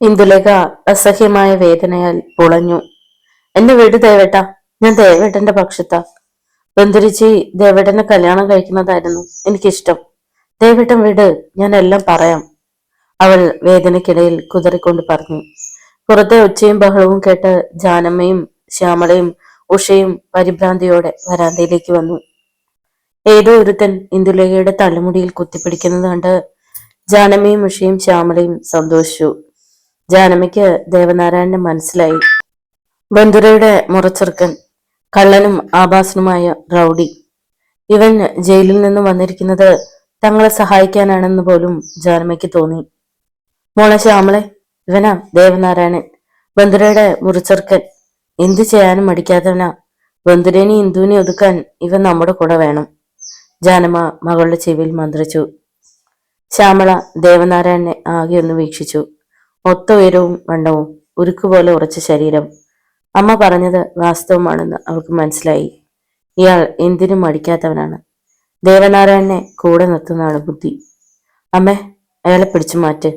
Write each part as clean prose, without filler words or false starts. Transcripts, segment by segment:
ഇന്ദുലേഖ അസഹ്യമായ വേദനയാൽ പുളഞ്ഞു. എന്നെ വിട് ദേവേട്ട, ഞാൻ ദേവേട്ടന്റെ പക്ഷത്താ. ബന്ധുരിച്ചി ദേവേട്ടനെ കല്യാണം കഴിക്കുന്നതായിരുന്നു എനിക്കിഷ്ടം. ദേവേട്ടൻ വിട്, ഞാൻ എല്ലാം പറയാം. അവൾ വേദനയ്ക്കിടയിൽ കുതറിക്കൊണ്ട് പറഞ്ഞു. പുറത്തെ ഒച്ചയും ബഹളവും കേട്ട് ജാനമ്മയും ശ്യാമളയും ഉഷയും പരിഭ്രാന്തിയോടെ വരാന്തയിലേക്ക് വന്നു. ഏതോ ഒരുത്തൻ ഇന്ദുലേഖയുടെ തള്ളുമുടിയിൽ കുത്തിപ്പിടിക്കുന്നത് കണ്ട് ജാനമ്മയും ഉഷയും ശ്യാമളയും സന്തോഷിച്ചു. ജാനമ്മയ്ക്ക് ദേവനാരായണനെ മനസ്സിലായി. ബന്ധുരയുടെ മുറച്ചെറുക്കൻ, കള്ളനും ആഭാസനുമായ റൗഡി. ഇവൻ ജയിലിൽ നിന്നും വന്നിരിക്കുന്നത് തങ്ങളെ സഹായിക്കാനാണെന്ന് പോലും ജാനമ്മയ്ക്ക് തോന്നി. മോളെ ശ്യാമളെ, ഇവനാ ദേവനാരായണൻ, ബന്ധുരയുടെ മുറിച്ചെറുക്കൻ. എന്തു ചെയ്യാനും മടിക്കാത്തവനാ. ബന്ധുരേനെ ഇന്ദുവിനെ ഒതുക്കാൻ ഇവൻ നമ്മുടെ കൂടെ വേണം. ജാനമ്മ മകളുടെ ചെവിയിൽ മന്ത്രിച്ചു. ശ്യാമള ദേവനാരായണനെ ആകെ ഒന്ന് വീക്ഷിച്ചു. ഒത്ത ഉയരവും വണ്ണവും, ഉരുക്കുപോലെ ഉറച്ച ശരീരം. അമ്മ പറഞ്ഞത് വാസ്തവമാണെന്ന് അവൾക്ക് മനസ്സിലായി. ഇയാൾ എന്തിനും മടിക്കാത്തവനാണ്. ദേവനാരായണനെ കൂടെ നിർത്തുന്നതാണ് ബുദ്ധി. അമ്മേ, അയാളെ പിടിച്ചു മാറ്റ്.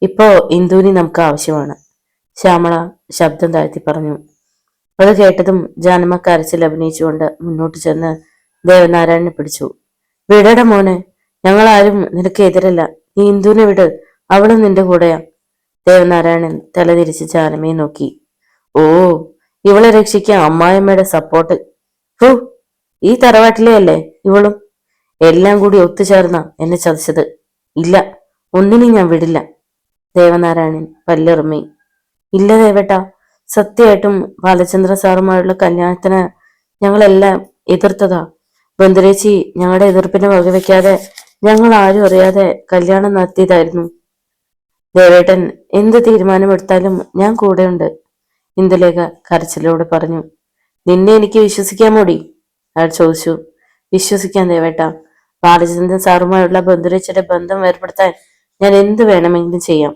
ഇപ്പോ ഇന്ദുവിനെ നമുക്ക് ആവശ്യമാണ്, ശ്യാമള ശബ്ദം താഴ്ത്തി പറഞ്ഞു. അത് കേട്ടതും ജാനമ്മ കരച്ചിൽ അഭിനയിച്ചുകൊണ്ട് മുന്നോട്ട് ചെന്ന് ദേവനാരായണനെ പിടിച്ചു. വിടട മോനെ, ഞങ്ങളാരും നിനക്ക് എതിരല്ല. നീ ഇന്ദുവിനെ വിട്, അവളും നിന്റെ കൂടെയാ. ദേവനാരായണൻ തലതിരിച്ച് ജാനമ്മയെ നോക്കി. ഓ, ഇവളെ രക്ഷിക്കാൻ അമ്മായിയമ്മയുടെ സപ്പോർട്ട്. ഹൂ, ഈ തറവാട്ടിലെ അല്ലേ ഇവളും? എല്ലാം കൂടി ഒത്തുചേർന്ന എന്നെ ചതിച്ചത്. ഇല്ല, ഒന്നിനും ഞാൻ വിടില്ല. ദേവനാരായണൻ പല്ലെറുമ്മി. ഇല്ല ദേവേട്ട, സത്യമായിട്ടും ബാലചന്ദ്ര സാറുമായുള്ള കല്യാണത്തിന് ഞങ്ങളെല്ലാം എതിർത്തതാ. ബന്ധുരേച്ചി ഞങ്ങളുടെ എതിർപ്പിനെ വകവെക്കാതെ ഞങ്ങൾ ആരും അറിയാതെ കല്യാണം നടത്തിയതായിരുന്നു. ദേവേട്ടൻ എന്ത് തീരുമാനമെടുത്താലും ഞാൻ കൂടെയുണ്ട്, ഇന്ദുലേഖ കരച്ചിലോട് പറഞ്ഞു. നിന്നെ എനിക്ക് വിശ്വസിക്കാമോടി? അയാൾ ചോദിച്ചു. വിശ്വസിക്കാൻ ദേവേട്ട. ബാലചന്ദ്രൻ സാറുമായുള്ള ബന്ധുരേച്ചിയുടെ ബന്ധം ഏർപ്പെടുത്താൻ ഞാൻ എന്ത് വേണമെങ്കിലും ചെയ്യാം.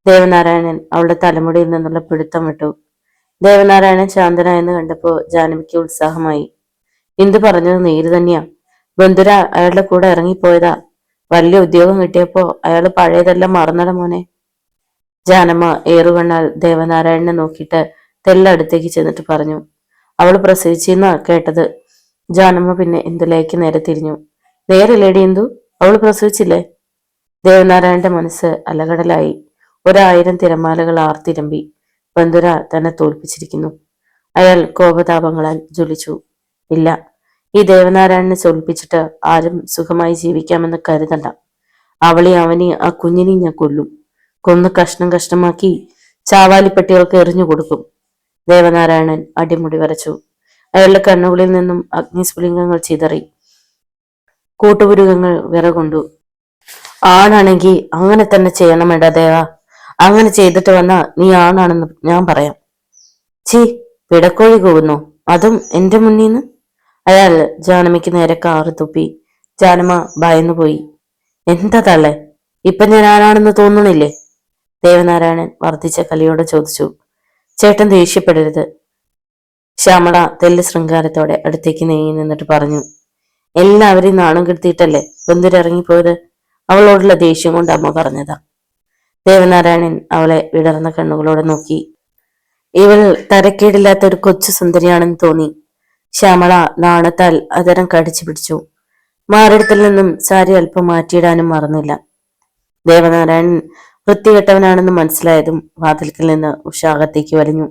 ദേവനാരായണൻ അവളുടെ തലമുടിയിൽ നിന്നുള്ള പിടുത്തം വിട്ടു. ദേവനാരായണൻ ശാന്തനായെന്ന് കണ്ടപ്പോ ജാനകിക്ക് ഉത്സാഹമായി. ഇന്ദു പറഞ്ഞത് നേര് തന്നെയാ. ബന്ധുര അയാളുടെ കൂടെ ഇറങ്ങിപ്പോയതാ. വലിയ ഉദ്യോഗം കിട്ടിയപ്പോ അയാള് പഴയതെല്ലാം മറന്നട മോനെ. ജാനമ്മ ഏറുകണ്ണാൽ ദേവനാരായണനെ നോക്കിയിട്ട് തെല്ലടുത്തേക്ക് ചെന്നിട്ട് പറഞ്ഞു. അവള് പ്രസവിച്ചെന്നാ കേട്ടത്. ജാനമ്മ പിന്നെ ഇന്ദുലേക്ക് നേരെ തിരിഞ്ഞു. നേരല്ലേടി ഇന്ദു, അവള് പ്രസവിച്ചില്ലേ? ദേവനാരായണന്റെ മനസ്സ് അലകടലായി. 1000 തിരമാലകൾ ആർത്തിരമ്പി. ബന്ധുര തന്നെ തോൽപ്പിച്ചിരിക്കുന്നു. അയാൾ കോപതാപങ്ങളാൽ ജ്വലിച്ചു. ഇല്ല, ഈ ദേവനാരായണനെ തോൽപ്പിച്ചിട്ട് ആരും സുഖമായി ജീവിക്കാമെന്ന് കരുതണ്ട. അവളെ അവനെ ആ കുഞ്ഞിനെയും ഞാൻ കൊല്ലും. കൊന്ന് കഷ്ണം കഷ്ണമാക്കി ചാവാലിപ്പട്ടികൾക്ക് എറിഞ്ഞു കൊടുക്കും. ദേവനാരായണൻ അടിമുടി വരച്ചു. അയാളുടെ കണ്ണുകളിൽ നിന്നും അഗ്നിസ്ഫുലിംഗങ്ങൾ ചിതറി. കൂട്ടുപുരുകങ്ങൾ വിറകൊണ്ടു. ആണാണെങ്കി അങ്ങനെ തന്നെ ചെയ്യണമെട ദേവ. അങ്ങനെ ചെയ്തിട്ട് വന്നാ നീ ആണാണെന്ന് ഞാൻ പറയാം. ചീ, പിടക്കോഴി കൂവുന്നു, അതും എന്റെ മുന്നീന്ന്. അയാൾ ജാനമ്മയ്ക്ക് നേരെ കാറ് തുപ്പി. ജാനമ്മ ഭയന്നുപോയി. എന്താ തള്ളേ, ഇപ്പൊ ഞാൻ ആരാണെന്ന് തോന്നണില്ലേ? ദേവനാരായണൻ വർദ്ധിച്ച കലിയോടെ ചോദിച്ചു. ചേട്ടൻ ദേഷ്യപ്പെടരുത്, ശ്യാമള തെല്ല് ശൃംഗാരത്തോടെ അടുത്തേക്ക് നീങ്ങി നിന്നിട്ട് പറഞ്ഞു. എല്ലാവരെയും നാണം കെടുത്തിയിട്ടല്ലേ ബന്ധുരിറങ്ങിപ്പോയത്? അവളോടുള്ള ദേഷ്യം കൊണ്ട് അമ്മ പറഞ്ഞതാ. ദേവനാരായണൻ അവളെ വിടർന്ന കണ്ണുകളോടെ നോക്കി. ഇവൾ തരക്കേടില്ലാത്ത ഒരു കൊച്ചു സുന്ദരിയാണെന്ന് തോന്നി. ശ്യാമള നാണത്താൽ അതരം കടിച്ചു പിടിച്ചു. മാറിടത്തിൽ നിന്നും സാരി അല്പം മാറ്റിയിടാനും മറന്നില്ല. ദേവനാരായണൻ വൃത്തികെട്ടവനാണെന്ന് മനസ്സിലായതും വാതിൽക്കൽ നിന്ന് ഉഷ അകത്തേക്ക് വലിഞ്ഞു.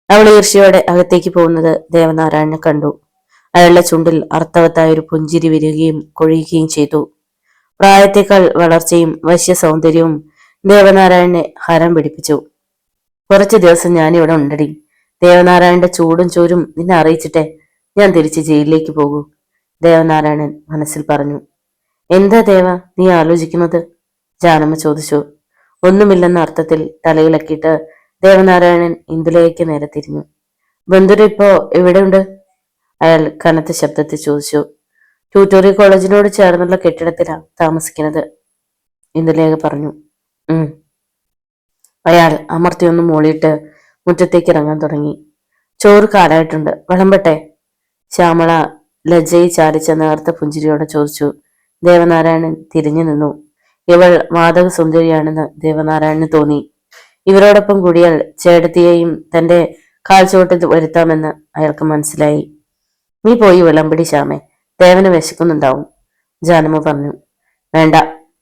അവൾ ഈർഷ്യയോടെ അകത്തേക്ക് പോകുന്നത് ദേവനാരായണനെ കണ്ടു. അയാളുടെ ചുണ്ടിൽ അർത്ഥവത്തായ ഒരു പുഞ്ചിരി വിരുകയും കൊഴിയുകയും ചെയ്തു. പ്രായത്തേക്കാൾ വളർച്ചയും വശ്യ സൗന്ദര്യവും ദേവനാരായണനെ ഹരം പിടിപ്പിച്ചു. കുറച്ചു ദിവസം ഞാനിവിടെ ഉണ്ടടി. ദേവനാരായണന്റെ ചൂടും ചോരും നിന്നെ അറിയിച്ചിട്ടേ ഞാൻ തിരിച്ച് ജയിലിലേക്ക് പോകൂ, ദേവനാരായണൻ മനസ്സിൽ പറഞ്ഞു. എന്താ ദേവ നീ ആലോചിക്കുന്നത്? ജാനമ്മ ചോദിച്ചു. ഒന്നുമില്ലെന്ന അർത്ഥത്തിൽ തലയിലക്കിയിട്ട് ദേവനാരായണൻ ഇന്ദുലേക്ക് നേരെ തിരിഞ്ഞു. ബന്ധുര ഇപ്പോ എവിടെയുണ്ട്? അയാൾ കനത്ത ശബ്ദത്തിൽ ചോദിച്ചു. ട്യൂട്ടോറിയൽ കോളേജിനോട് ചേർന്നുള്ള കെട്ടിടത്തിലാണ് താമസിക്കുന്നത്, ഇന്ദുലേഖ പറഞ്ഞു. അയാൾ അമർത്തിയൊന്ന് മൂളിയിട്ട് മുറ്റത്തേക്ക് ഇറങ്ങാൻ തുടങ്ങി. ചോറ് കാലായിട്ടുണ്ട്, വിളമ്പട്ടെ? ശ്യാമള ലജ്ജയിൽ ചാലിച്ച നേർത്ത പുഞ്ചിരിയോടെ ചോദിച്ചു. ദേവനാരായണൻ തിരിഞ്ഞു നിന്നു. ഇവൾ മാതക സുന്ദരിയാണെന്ന് ദേവനാരായണന് തോന്നി. ഇവരോടൊപ്പം കൂടിയാൽ ചേട്ടത്തിയെയും തന്റെ കാൽച്ചുവട്ടിൽ വരുത്താമെന്ന് അയാൾക്ക് മനസ്സിലായി. നീ പോയി വിളമ്പടി ശ്യാമേ, ദേവന് വിശക്കുന്നുണ്ടാവും, ജാനമ്മ പറഞ്ഞു. വേണ്ട,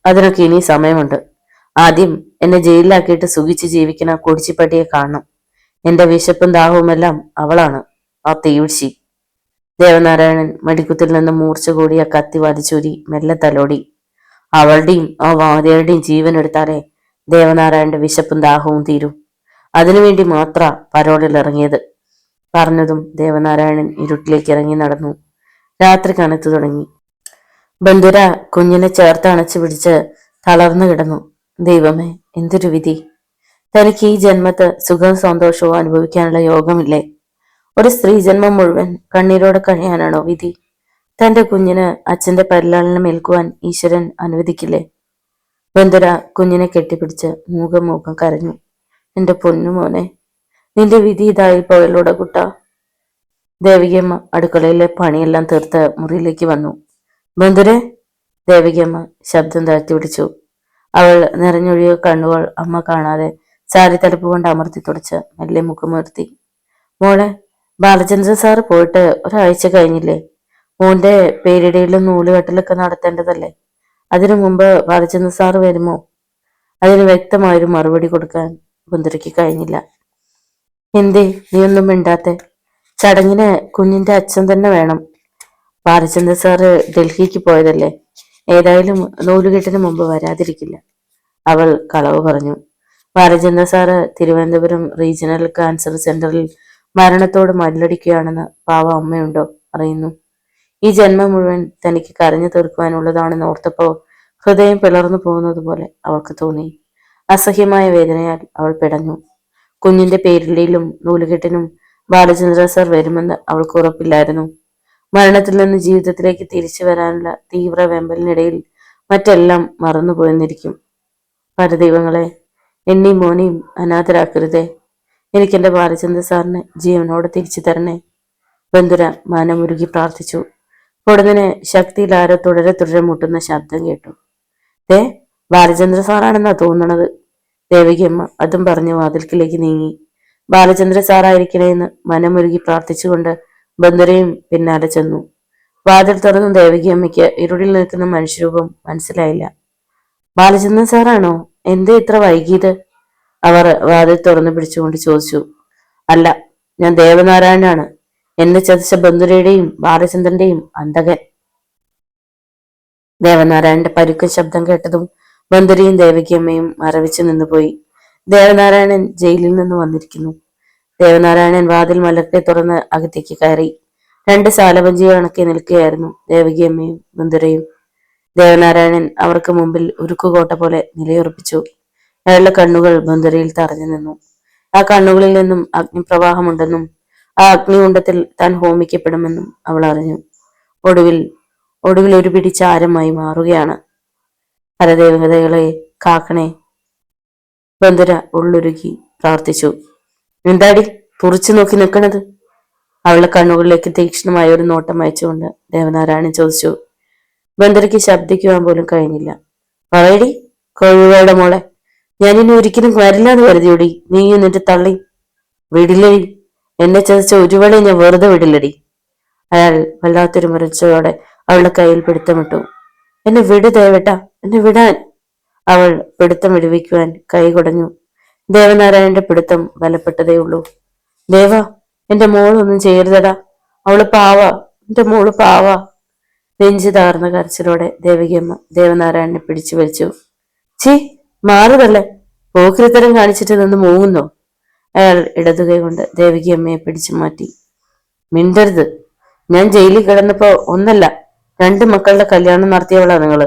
അതിനൊക്കെ ഇനി സമയമുണ്ട്. ആദ്യം എന്നെ ജയിലിലാക്കിയിട്ട് സുഖിച്ച് ജീവിക്കുന്ന കുടിച്ചിപ്പട്ടിയെ കാണണം. എന്റെ വിശപ്പും ദാഹവുമെല്ലാം അവളാണ്, ആ തീവിഴ്ചി. ദേവനാരായണൻ മടിക്കുത്തിൽ നിന്ന് മൂർച്ച കൂടിയ കത്തി വലിച്ചൂരി മെല്ലെ തലോടി. അവളുടെയും ആ വാര്യരുടെയും ജീവൻ എടുത്താലേ ദേവനാരായണന്റെ വിശപ്പും ദാഹവും തീരും. അതിനുവേണ്ടി മാത്ര പരോളിൽ ഇറങ്ങിയത്. പറഞ്ഞതും ദേവനാരായണൻ ഇരുട്ടിലേക്ക് ഇറങ്ങി നടന്നു. രാത്രി കനത്തു തുടങ്ങി. ബന്ധുര കുഞ്ഞിനെ ചേർത്ത് അണച്ചു പിടിച്ച് തളർന്നു കിടന്നു. ദൈവമേ, എന്തൊരു വിധി! തനിക്ക് ഈ ജന്മത്ത് സുഖവും സന്തോഷവും അനുഭവിക്കാനുള്ള യോഗമില്ലേ? ഒരു സ്ത്രീ ജന്മം മുഴുവൻ കണ്ണീരോടെ കഴിയാനാണോ വിധി? തന്റെ കുഞ്ഞിന് അച്ഛന്റെ പരിലാളനം ഏൽക്കുവാൻ ഈശ്വരൻ അനുവദിക്കില്ലേ? ബന്ധുര കുഞ്ഞിനെ കെട്ടിപ്പിടിച്ച് മൂകം മൂകം കരഞ്ഞു. എന്റെ പൊന്നുമോനെ, നിന്റെ വിധി ഇതായി പോയല്ലോടെ കുട്ട. ദേവികമ്മ അടുക്കളയിലെ പണിയെല്ലാം തീർത്ത് മുറിയിലേക്ക് വന്നു. ബന്ധുരെ, ദേവികമ്മ ശബ്ദം താഴ്ത്തി പിടിച്ചു. അവൾ നിറഞ്ഞൊഴിയ കണ്ണുകൾ അമ്മ കാണാതെ സാരി തലപ്പ് കൊണ്ട് അമർത്തി തുടച്ച് മെല്ലെ മുഖമുയർത്തി. മോളെ, ബാലചന്ദ്രൻ സാറ് പോയിട്ട് ഒരാഴ്ച കഴിഞ്ഞില്ലേ? മോന്റെ പേരിടയിലും നൂലുകെട്ടിലൊക്കെ നടത്തേണ്ടതല്ലേ? അതിനു മുമ്പ് ബാലചന്ദ്രൻ സാറ് വരുമോ? അതിന് വ്യക്തമായൊരു മറുപടി കൊടുക്കാൻ ബന്ധുരയ്ക്ക് കഴിഞ്ഞില്ല. എന്തേ നീ ഒന്നും മിണ്ടാത്തെ? ചടങ്ങിന് കുഞ്ഞിന്റെ അച്ഛൻ തന്നെ വേണം. ബാലചന്ദ്രൻ സാറ് ഡൽഹിക്ക് പോയതല്ലേ, ഏതായാലും നൂലുകെട്ടിന് മുമ്പ് വരാതിരിക്കില്ല, അവൾ കളവ് പറഞ്ഞു. Balachandran sir Thiruvananthapuram regional cancer സെന്ററിൽ മരണത്തോട് മല്ലടിക്കുകയാണെന്ന് പാവ അമ്മയുണ്ടോ അറിയുന്നു. ഈ ജന്മം മുഴുവൻ തനിക്ക് കരഞ്ഞു തീർക്കുവാനുള്ളതാണെന്ന് ഓർത്തപ്പോ ഹൃദയം പിളർന്നു പോകുന്നത് പോലെ അവൾക്ക് തോന്നി. അസഹ്യമായ വേദനയാൽ അവൾ പിടഞ്ഞു. കുഞ്ഞിന്റെ പേരിലും നൂലുകെട്ടിനും ബാലചന്ദ്ര സാർ വരുമെന്ന് അവൾക്ക് ഉറപ്പില്ലായിരുന്നു. മരണത്തിൽ നിന്ന് ജീവിതത്തിലേക്ക് തിരിച്ചു വരാനുള്ള തീവ്ര വെമ്പലിനിടയിൽ മറ്റെല്ലാം മറന്നുപോയെന്നിരിക്കും. പരദൈവങ്ങളെ, എന്നെയും മോനെയും അനാഥരാക്കരുതേ. എനിക്കെന്റെ ബാലചന്ദ്ര സാറിനെ ജീവനോടെ തിരിച്ചു തരണേ. ബന്ധുര മനമുരുകി പ്രാർത്ഥിച്ചു. പൊടുന്നതിന് ശക്തിയിൽ ആരോ തുടരെ തുടരെ മുട്ടുന്ന ശബ്ദം കേട്ടു. ബാലചന്ദ്ര സാറാണെന്നാ തോന്നണത്. ദേവികമ്മ അതും പറഞ്ഞ് വാതിൽക്കിലേക്ക് നീങ്ങി. ബാലചന്ദ്ര സാറായിരിക്കണേന്ന് മനമുരുകി പ്രാർത്ഥിച്ചുകൊണ്ട് ബന്ധുരയും പിന്നാലെ ചെന്നു. വാതിൽ തുറന്ന ദേവികമ്മയ്ക്ക് ഇരുളിൽ നിൽക്കുന്ന മനുഷ്യരൂപം മനസ്സിലായില്ല. ബാലചന്ദ്രൻ സാറാണോ? എന്തേ ഇത്ര വൈകിയത്? അവർ വാതിൽ തുറന്നു പിടിച്ചുകൊണ്ട് ചോദിച്ചു. അല്ല, ഞാൻ ദേവനാരായണനാണ്, എന്നെ ചതിച്ച ബന്ധുരയുടെയും ബാലചന്ദ്രന്റെയും അന്തകൻ. ദേവനാരായണന്റെ പരുക്കൻ ശബ്ദം കേട്ടതും ബന്ധുരയും ദേവികമ്മയും മരവിച്ചു നിന്നുപോയി. ദേവനാരായണൻ ജയിലിൽ നിന്ന് വന്നിരിക്കുന്നു. ദേവനാരായണൻ വാതിൽ മലക്കെ തുറന്ന് അകത്തേക്ക് കയറി. രണ്ട് സാലവഞ്ചി കണക്കി നിൽക്കുകയായിരുന്നു ദേവികമ്മയും ബന്ധുരയും. ദേവനാരായണൻ അവർക്ക് മുമ്പിൽ ഉരുക്കുകോട്ട പോലെ നിലയുറപ്പിച്ചു. അയാളുടെ കണ്ണുകൾ ബന്ധുരയിൽ തറഞ്ഞു നിന്നു. ആ കണ്ണുകളിൽ നിന്നും അഗ്നിപ്രവാഹമുണ്ടെന്നും ആ അഗ്നികുണ്ഡത്തിൽ താൻ ഹോമിക്കപ്പെടുമെന്നും അവൾ അറിഞ്ഞു. ഒടുവിൽ ഒരു പിടി ചാരമായി മാറുകയാണ്. പരദേവതകളെ കാക്കണേ, ബന്ധുര ഉള്ളുരുകി പ്രാർത്ഥിച്ചു. എന്താടി തുറച്ചു നോക്കി നിൽക്കണത്? അവളുടെ കണ്ണുകളിലേക്ക് തീക്ഷ്ണമായ ഒരു നോട്ടം അയച്ചുകൊണ്ട് ദേവനാരായണൻ ചോദിച്ചു. ബന്ധുരയ്ക്ക് ശബ്ദിക്കുവാൻ പോലും കഴിഞ്ഞില്ല. പറയടി കൊഴുവയുടെ മോളെ, ഞാനിനി ഒരിക്കലും വരില്ല എന്ന് കരുതിയോടി നീ എന്നിട്ട് തള്ളി? വിടില്ലടി, എന്നെ ചതിച്ച ഒരുവളെ ഞാൻ വെറുതെ വിടില്ലടി. അയാൾ വല്ലാത്തൊരു മുരച്ചയോടെ അവളുടെ കയ്യിൽ പിടുത്തമിട്ടു. എന്നെ വിട് ദേവേട്ട, എന്നെ വിടാൻ. അവൾ പിടുത്തം വിടുവിക്കുവാൻ കൈ കുടഞ്ഞു. ദേവനാരായണന്റെ പിടുത്തം ബലപ്പെട്ടതേയുള്ളൂ. ദേവ, എന്റെ മോളൊന്നും ചെയ്യരുതടാ, അവള് പാവ, എന്റെ മോള് പാവ. നെഞ്ചു താർന്ന കരച്ചിലോടെ ദേവികമ്മ ദേവനാരായണനെ പിടിച്ചു വലിച്ചു. ചീ, മാറുതല്ലേ, പോക്കിരിത്തരം കാണിച്ചിട്ട് നിന്ന് മൂങ്ങുന്നോ? അയാൾ ഇടതുകൈ കൊണ്ട് ദേവികമ്മയെ പിടിച്ചു മാറ്റി. മിണ്ടരുത്, ഞാൻ ജയിലിൽ കിടന്നപ്പോ ഒന്നല്ല 2 മക്കളുടെ കല്യാണം നടത്തിയവളാ നിങ്ങള്.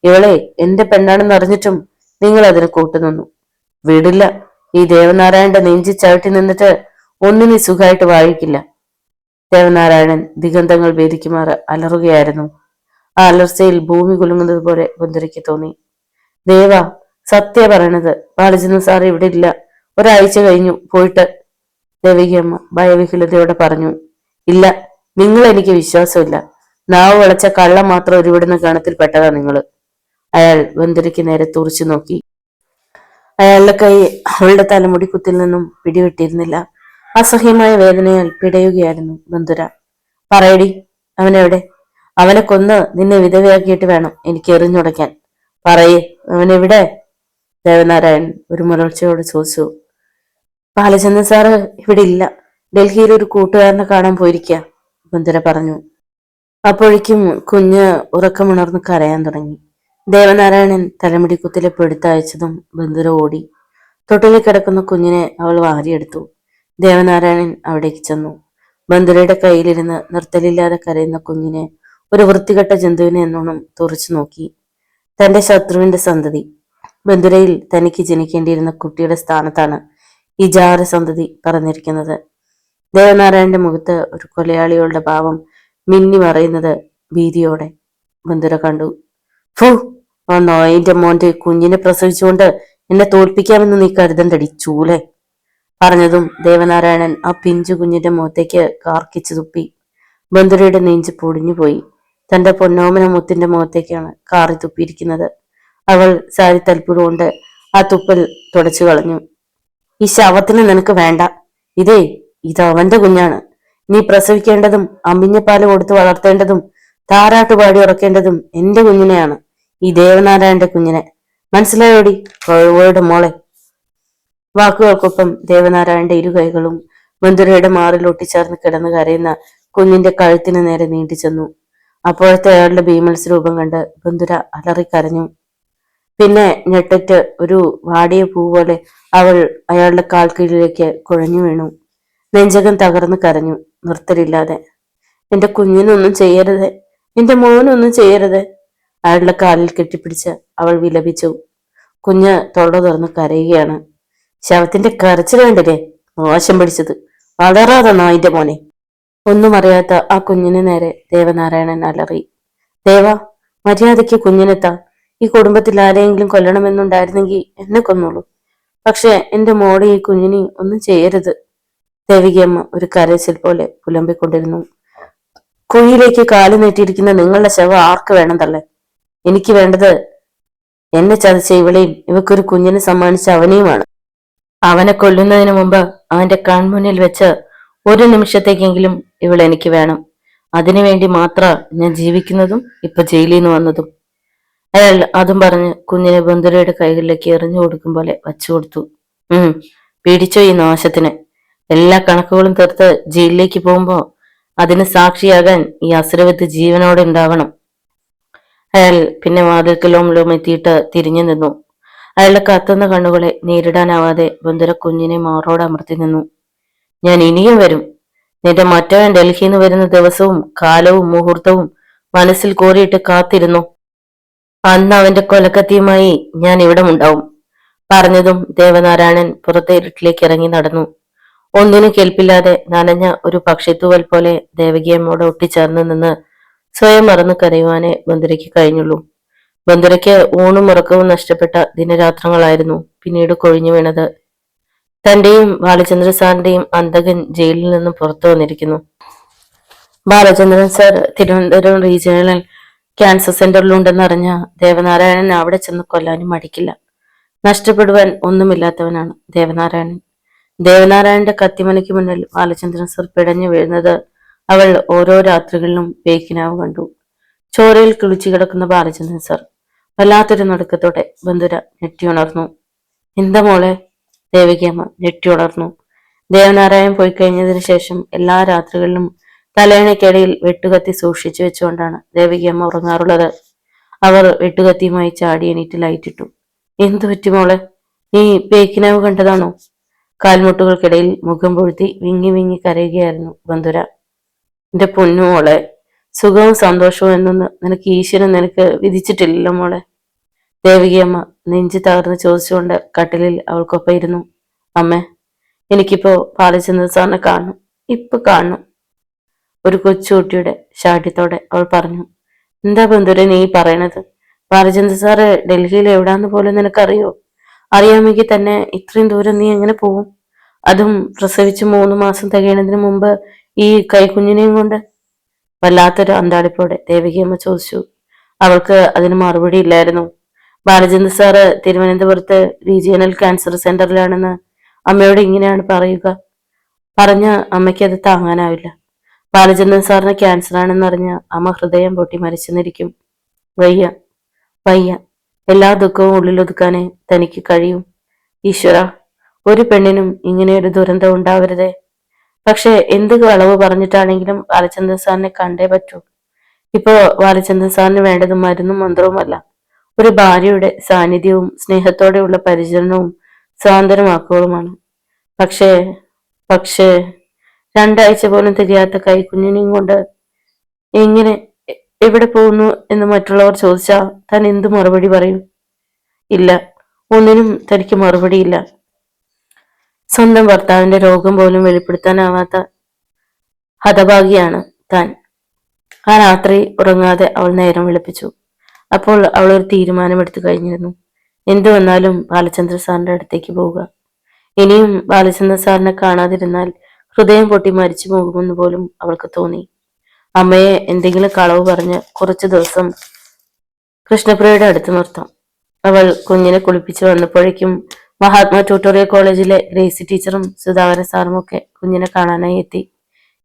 ഇവളെ എന്റെ പെണ്ണാണെന്ന് അറിഞ്ഞിട്ടും നിങ്ങൾ അതിന് കൂട്ടുനിന്നു. വിടില്ല, ഈ ദേവനാരായണന്റെ നെഞ്ചി ചവിട്ടി നിന്നിട്ട് ഒന്നിനെ സുഖമായിട്ട് വാഴിക്കില്ല. ദേവനാരായണൻ ദിഗന്ധങ്ങൾ ഭേദിക്കുമാറ് അലറുകയായിരുന്നു. ആ അലർച്ചയിൽ ഭൂമി കുലുങ്ങുന്നത് പോലെ ബന്ധുരയ്ക്ക് തോന്നി. ദേവ, സത്യ പറയണത്, ബാലചന്ദ്രൻ സാർ ഇവിടെ ഇല്ല, ഒരാഴ്ച കഴിഞ്ഞു പോയിട്ട്. ദേവികമ്മ ഭയവിഹുലതയോടെ പറഞ്ഞു. ഇല്ല, നിങ്ങൾ എനിക്ക് വിശ്വാസമില്ല. നാവ് വളച്ച കള്ളം മാത്രം ഒരുവിടുന്ന ഗണത്തിൽ പെട്ടതാ നിങ്ങള്. അയാൾ ബന്ധുരയ്ക്ക് നേരെ തുറച്ചു നോക്കി. അയാളുടെ കൈ അവളുടെ തലമുടി കുത്തിൽ നിന്നും പിടിവിട്ടിരുന്നില്ല. അസഹ്യമായ വേദനയാൽ പിടയുകയായിരുന്നു ബന്ധുര. പറയടി, അവനെവിടെ? അവനെ കൊന്ന് നിന്നെ വിധവയാക്കിയിട്ട് വേണം എനിക്ക് എറിഞ്ഞുടയ്ക്കാൻ. പറയേ, അവനെവിടെ? ദേവനാരായൺ ഒരു മുരൾച്ചയോട് ചോദിച്ചു. ബാലചന്ദ്രൻ സാറ് ഇവിടെ ഇല്ല, ഡൽഹിയിൽ ഒരു കൂട്ടുകാരനെ കാണാൻ പോയിരിക്കുക, ബന്ധുര പറഞ്ഞു. അപ്പോഴേക്കും കുഞ്ഞ് ഉറക്കമുണർന്ന് കരയാൻ തുടങ്ങി. ദേവനാരായണൻ തലമുടി കുത്തിലെ പെടുത്തയച്ചതും ബന്ധുര ഓടി. തൊട്ടിലിൽ കിടക്കുന്ന കുഞ്ഞിനെ അവൾ വാരിയെടുത്തു. ദേവനാരായണൻ അവിടേക്ക് ചെന്നു. ബന്ധുരയുടെ കയ്യിലിരുന്ന് നിർത്തലില്ലാതെ കരയുന്ന കുഞ്ഞിനെ ഒരു വൃത്തികെട്ട ജന്തുവിനെ എന്നോണം തുറച്ചു നോക്കി. തന്റെ ശത്രുവിന്റെ സന്തതി. ബന്ധുരയിൽ തനിക്ക് ജനിക്കേണ്ടിയിരുന്ന കുട്ടിയുടെ സ്ഥാനത്താണ് ഈ ജാര സന്തതി പറഞ്ഞിരിക്കുന്നത്. ദേവനാരായണന്റെ മുഖത്ത് ഒരു കൊലയാളികളുടെ ഭാവം മിന്നി മറയുന്നത് ഭീതിയോടെ ബന്ധുര കണ്ടു. ഫു, ആ നായിന്റെ മോന്റെ കുഞ്ഞിനെ പ്രസവിച്ചുകൊണ്ട് എന്നെ തോൽപ്പിക്കാമെന്ന് നീ കരുതണ്ടടി ചൂലെ. പറഞ്ഞതും ദേവനാരായണൻ ആ പിഞ്ചു കുഞ്ഞിന്റെ മുഖത്തേക്ക് കാർക്കിച്ചു തുപ്പി. ബന്ധുരയുടെ നെഞ്ച് പൊടിഞ്ഞുപോയി. തന്റെ പൊന്നോമന മുത്തിന്റെ മുഖത്തേക്കാണ് കാറി തുപ്പിയിരിക്കുന്നത്. അവൾ സാരി തൽപ്പുര കൊണ്ട് ആ തുപ്പൽ തുടച്ചു കളഞ്ഞു. ഈ ശവത്തിന് നിനക്ക് വേണ്ട. ഇത് അവന്റെ കുഞ്ഞാണ്. നീ പ്രസവിക്കേണ്ടതും അമ്മിഞ്ഞപ്പാല് കൊടുത്ത് വളർത്തേണ്ടതും താരാട്ടുപാടി ഉറക്കേണ്ടതും എന്റെ കുഞ്ഞിനെയാണ്, ഈ ദേവനാരായണന്റെ കുഞ്ഞിനെ. മനസ്സിലായോടി കഴിവോയുടെ മോളെ? വാക്കുകൾക്കൊപ്പം ദേവനാരായണന്റെ ഇരു കൈകളും ബന്ധുരയുടെ മാറിൽ ഒട്ടിച്ചേർന്ന് കിടന്ന് കരയുന്ന കുഞ്ഞിന്റെ കഴുത്തിന് നേരെ നീണ്ടു ചെന്നു. അപ്പോഴത്തെ അയാളുടെ ഭീമത്സ രൂപം കണ്ട് ബന്ധുര അലറിക്കരഞ്ഞു. പിന്നെ ഞെട്ടറ്റ് ഒരു വാടിയ പൂ പോലെ അവൾ അയാളുടെ കാൽ കീഴിലേക്ക് കുഴഞ്ഞു വീണു. നെഞ്ചകം തകർന്ന് കരഞ്ഞു നിർത്തലില്ലാതെ. എന്റെ കുഞ്ഞിനൊന്നും ചെയ്യരുത്, എന്റെ മോനൊന്നും ചെയ്യരുത്. അയാളുടെ കാലിൽ കെട്ടിപ്പിടിച്ച് അവൾ വിലപിച്ചു. കുഞ്ഞ് തൊള്ള തുറന്ന് കരയുകയാണ്. ശവത്തിന്റെ കരച്ചിൽ കണ്ടില്ലേ, മോശം പിടിച്ചത്, വളരാതെ നായിന്റെ മോനെ. ഒന്നും അറിയാത്ത ആ കുഞ്ഞിന് നേരെ ദേവനാരായണൻ അലറി. ദേവ, മര്യാദയ്ക്ക് കുഞ്ഞിനെത്താ. ഈ കുടുംബത്തിൽ ആരെയെങ്കിലും കൊല്ലണമെന്നുണ്ടായിരുന്നെങ്കിൽ എന്നെ കൊന്നോളൂ, പക്ഷെ എന്റെ മോളെ ഈ കുഞ്ഞിനെ ഒന്നും ചെയ്യരുത്. ദേവികയമ്മ ഒരു കരച്ചിൽ പോലെ പുലമ്പിക്കൊണ്ടിരുന്നു. കുഴിയിലേക്ക് കാലു നീട്ടിയിരിക്കുന്ന നിങ്ങളുടെ ശവം ആർക്ക് വേണം തള്ളേ? എനിക്ക് വേണ്ടത് എന്നെ ചതച്ച ഇവളെയും ഇവക്കൊരു കുഞ്ഞിനെ സമ്മാനിച്ച അവനെയുമാണ്. അവനെ കൊല്ലുന്നതിന് മുമ്പ് അവന്റെ കൺമുന്നിൽ വെച്ച് ഒരു നിമിഷത്തേക്കെങ്കിലും ഇവൾ എനിക്ക് വേണം. അതിനുവേണ്ടി മാത്ര ഞാൻ ജീവിക്കുന്നതും ഇപ്പൊ ജയിലിൽ നിന്ന് വന്നതും. അയാൾ അതും പറഞ്ഞ് കുഞ്ഞിനെ ബന്ധുരയുടെ കൈകളിലേക്ക് എറിഞ്ഞു കൊടുക്കും പോലെ വച്ചു കൊടുത്തു. പീഡിച്ചോ ഈ നാശത്തിന്. എല്ലാ കണക്കുകളും തീർത്ത് ജയിലിലേക്ക് പോകുമ്പോ അതിന് സാക്ഷിയാകാൻ ഈ അസുരവിത്ത് ജീവനോടെ ഉണ്ടാവണം. അയാൾ പിന്നെ വാതിൽക്കലോമിലും എത്തിയിട്ട് തിരിഞ്ഞു നിന്നു. അയാളുടെ കത്തുന്ന കണ്ണുകളെ നേരിടാനാവാതെ ബന്ധുര കുഞ്ഞിനെ മാറോട് അമർത്തി നിന്നു. ഞാൻ ഇനിയും വരും. നിന്റെ മറ്റവൻ ഡൽഹിയിൽ നിന്ന് വരുന്ന ദിവസവും കാലവും മുഹൂർത്തവും മനസ്സിൽ കോരിയിട്ട് കാത്തിരുന്നു. അന്ന് അവന്റെ കൊലക്കത്തിയുമായി ഞാൻ ഇവിടെ ഉണ്ടാവും. പറഞ്ഞതും ദേവനാരായണൻ പുറത്തെ ഇരുട്ടിലേക്ക് ഇറങ്ങി നടന്നു. ഒന്നിനും കേൾപ്പില്ലാതെ നനഞ്ഞ ഒരു പക്ഷിത്തൂവൽ പോലെ ദേവകിയമ്മോട് ഒട്ടിച്ചേർന്ന് നിന്ന് സ്വയം മറന്നു കരയുവാനേ ബന്ധുരയ്ക്ക് കഴിഞ്ഞുള്ളൂ. ബന്ധുരയ്ക്ക് ഊണും ഉറക്കവും നഷ്ടപ്പെട്ട ദിനരാത്രങ്ങളായിരുന്നു പിന്നീട് കൊഴിഞ്ഞു വീണത്. തന്റെയും ബാലചന്ദ്രൻ സാറിന്റെയും അന്തകൻ ജയിലിൽ നിന്നും പുറത്തു വന്നിരിക്കുന്നു. Balachandran sir Thiruvananthapuram regional cancer സെന്ററിലുണ്ടെന്നറിഞ്ഞ ദേവനാരായണൻ അവിടെ ചെന്ന് കൊല്ലാനും മടിക്കില്ല. നഷ്ടപ്പെടുവാൻ ഒന്നുമില്ലാത്തവനാണ് ദേവനാരായണൻ. ദേവനാരായണന്റെ കത്തിമലയ്ക്ക് മുന്നിൽ ബാലചന്ദ്രൻ സാർ പിടഞ്ഞു വീഴുന്നത് അവൾ ഓരോ രാത്രികളിലും പേക്കിനാവ് കണ്ടു. ചോരയിൽ കുളിച്ചു കിടക്കുന്ന ബാലചന്ദ്രൻ സാർ വല്ലാത്തൊരു നടുക്കത്തോടെ ബന്ധുര ഞെട്ടിയുണർന്നു. എന്താ മോളെ? ദേവികയമ്മ ഞെട്ടിയുണർന്നു. ദേവനാരായണൻ പോയി കഴിഞ്ഞതിന് ശേഷം എല്ലാ രാത്രികളിലും തലയണയ്ക്കിടയിൽ വെട്ടുകത്തി സൂക്ഷിച്ചു വെച്ചുകൊണ്ടാണ് ദേവികയമ്മ ഉറങ്ങാറുള്ളത്. അവർ വെട്ടുകത്തിയുമായി ചാടി എണീറ്റ് ലൈറ്റിട്ടു. എന്തു പറ്റി മോളെ? നീ പേക്കിനാവ് കണ്ടതാണോ? കാൽമുട്ടുകൾക്കിടയിൽ മുഖം പൊഴുത്തി വിങ്ങി വിങ്ങി കരയുകയായിരുന്നു ബന്ധുര. എന്റെ പൊന്നു മോളെ, സുഖവും സന്തോഷവും എന്നൊന്ന് നിനക്ക് ഈശ്വരൻ നിനക്ക് വിധിച്ചിട്ടില്ലല്ലോ മോളെ. ദേവികയമ്മ നെഞ്ചി തകർന്ന് ചോദിച്ചുകൊണ്ട് കട്ടിലിൽ അവൾക്കൊപ്പം ഇരുന്നു. അമ്മേ, എനിക്കിപ്പോ ബാലചന്ദ്രൻ സാറിനെ കാണണം, ഇപ്പൊ കാണണം. ഒരു കൊച്ചുകുട്ടിയുടെ ശാഠ്യത്തോടെ അവൾ പറഞ്ഞു. എന്താ ബന്ധുര നീ പറയണത്? ബാലചന്ദ്രൻ സാറ് ഡൽഹിയിൽ എവിടാന്ന് പോലും നിനക്കറിയോ? അറിയാമെങ്കിൽ തന്നെ ഇത്രയും ദൂരം നീ എങ്ങനെ പോവും? അതും പ്രസവിച്ച് 3 മാസം തികയണതിന് മുമ്പ് ഈ കൈക്കുഞ്ഞിനെയും കൊണ്ട്? വല്ലാത്തൊരു അന്താളിപ്പോടെ ദേവികയമ്മ ചോദിച്ചു. അവൾക്ക് അതിന് മറുപടി ഇല്ലായിരുന്നു. ബാലചന്ദ്ര സാറ് തിരുവനന്തപുരത്ത് റീജിയണൽ ക്യാൻസർ സെന്ററിലാണെന്ന് അമ്മയോട് ഇങ്ങനെയാണ് പറയുക. പറഞ്ഞ അമ്മയ്ക്ക് അത് താങ്ങാനാവില്ല. ബാലചന്ദ്രൻ സാറിന് ക്യാൻസർ ആണെന്ന് അറിഞ്ഞ അമ്മ ഹൃദയം പൊട്ടി മരിച്ചെന്നിരിക്കും. വയ്യ വയ്യ, എല്ലാ ദുഃഖവും ഉള്ളിലൊതുക്കാനേ തനിക്ക് കഴിയും. ഈശ്വര, ഒരു പെണ്ണിനും ഇങ്ങനെയൊരു ദുരന്തം ഉണ്ടാവരുതേ. പക്ഷെ എന്ത് കളവ് പറഞ്ഞിട്ടാണെങ്കിലും ബാലചന്ദ്രൻ സാറിനെ കണ്ടേ പറ്റൂ. ഇപ്പോ ബാലചന്ദ്രൻ സാറിന് വേണ്ടത് മരുന്നും മന്ത്രവുമല്ല, ഒരു ഭാര്യയുടെ സാന്നിധ്യവും സ്നേഹത്തോടെയുള്ള പരിചരണവും സ്വാതന്ത്ര്യമാക്കുകളുമാണ്. പക്ഷേ പക്ഷേ 2 ആഴ്ച പോലും തികയാത്ത കൈക്കുഞ്ഞിനെയും കൊണ്ട് എങ്ങനെ എവിടെ പോകുന്നു എന്ന് മറ്റുള്ളവർ ചോദിച്ചാൽ താൻ എന്തു മറുപടി പറയും? ഇല്ല, ഒന്നിനും തനിക്ക് മറുപടിയില്ല. സ്വന്തം ഭർത്താവിന്റെ രോഗം പോലും വെളിപ്പെടുത്താനാവാത്ത ഹതഭാഗിയാണ് താൻ. ആ രാത്രി ഉറങ്ങാതെ അവൾ നേരം വിളിപ്പിച്ചു. അപ്പോൾ അവൾ ഒരു തീരുമാനമെടുത്തു കഴിഞ്ഞിരുന്നു. എന്തു വന്നാലും ബാലചന്ദ്ര സാറിന്റെ അടുത്തേക്ക് പോവുക. ഇനിയും ബാലചന്ദ്ര സാറിനെ കാണാതിരുന്നാൽ ഹൃദയം പൊട്ടി മരിച്ചു പോകുമെന്ന് പോലും അവൾക്ക് തോന്നി. അമ്മയെ എന്തെങ്കിലും കളവ് പറഞ്ഞ് കുറച്ചു ദിവസം കൃഷ്ണപ്രിയയുടെ അടുത്ത് നിർത്താം. അവൾ കുഞ്ഞിനെ കുളിപ്പിച്ചു വന്നപ്പോഴേക്കും മഹാത്മാ ട്യൂട്ടോറിയൽ കോളേജിലെ ഗ്രേസി ടീച്ചറും സുധാകരൻ സാറും ഒക്കെ കുഞ്ഞിനെ കാണാനായി എത്തി.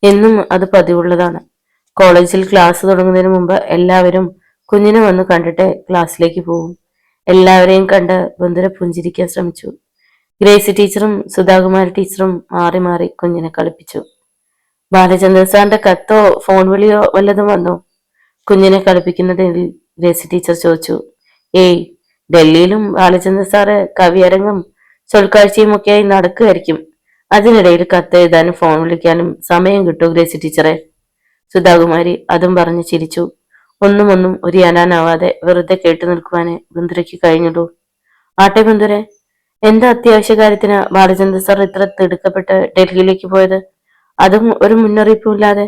എന്നും അത് പതിവുള്ളതാണ്. കോളേജിൽ ക്ലാസ് തുടങ്ങുന്നതിന് മുമ്പ് എല്ലാവരും കുഞ്ഞിനെ വന്ന് കണ്ടിട്ട് ക്ലാസ്സിലേക്ക് പോകും. എല്ലാവരെയും കണ്ട് ബന്ധുര പുഞ്ചിരിക്കാൻ ശ്രമിച്ചു. ഗ്രേസി ടീച്ചറും സുധാകുമാരി ടീച്ചറും മാറി മാറി കുഞ്ഞിനെ കളിപ്പിച്ചു. ബാലചന്ദ്രൻ സാറിന്റെ കത്തോ ഫോൺ വിളിയോ വല്ലതും വന്നോ? കുഞ്ഞിനെ കളിപ്പിക്കുന്നതിൽ ഗ്രേസി ടീച്ചർ ചോദിച്ചു. ഏയ്, ഡൽഹിയിലും ബാലചന്ദ്രൻ സാറ് കവിയരങ്ങും ചൊൽക്കാഴ്ചയും ഒക്കെയായി നടക്കുകയായിരിക്കും. അതിനിടയിൽ കത്ത് എഴുതാനും ഫോൺ വിളിക്കാനും സമയം കിട്ടൂ ഗ്രേസി ടീച്ചറെ? സുധാകുമാരി അതും പറഞ്ഞ് ചിരിച്ചു. ഒന്നും ഉരിയാനാവാതെ വെറുതെ കേട്ടു നിൽക്കുവാന് ബന്ധുരയ്ക്ക് കഴിഞ്ഞുള്ളൂ. ആട്ടെ ബന്ധുരെ, എന്താ അത്യാവശ്യ കാര്യത്തിന് ബാലചന്ദ്ര സാർ ഇത്ര തിടുക്കപ്പെട്ട് ഡൽഹിയിലേക്ക് പോയത്? അതും ഒരു മുന്നറിയിപ്പുമില്ലാതെ.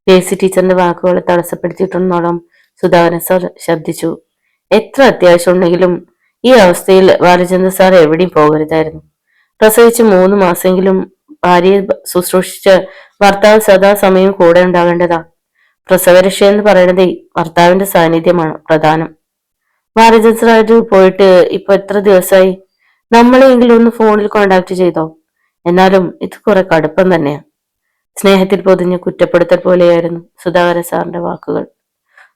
ഗ്രേസി ടീച്ചറിന്റെ വാക്കുകളെ തടസ്സപ്പെടുത്തിയിട്ടെന്നോളം സുധാകരൻ സാർ ശബ്ദിച്ചു. എത്ര അത്യാവശ്യം ഉണ്ടെങ്കിലും ഈ അവസ്ഥയിൽ ബാലചന്ദ്ര സാർ എവിടെയും പോകരുതായിരുന്നു. പ്രസവിച്ച് 3 മാസമെങ്കിലും ഭാര്യയെ ശുശ്രൂഷിച്ച് ഭർത്താവ് സദാസമയം കൂടെ ഉണ്ടാകേണ്ടതാ. പ്രസവരക്ഷ എന്ന് പറയുന്നത് ഭർത്താവിന്റെ സാന്നിധ്യമാണ് പ്രധാനം. ബാലചന്ദ്ര സാർ പോയിട്ട് ഇപ്പൊ എത്ര ദിവസമായി? നമ്മളെങ്കിലും ഒന്ന് ഫോണിൽ കോണ്ടാക്ട് ചെയ്തോ? എന്നാലും ഇത് കുറെ കടുപ്പം തന്നെയാ. സ്നേഹത്തിൽ പൊതിഞ്ഞ് കുറ്റപ്പെടുത്തൽ പോലെയായിരുന്നു സുധാകരൻ സാറിന്റെ വാക്കുകൾ.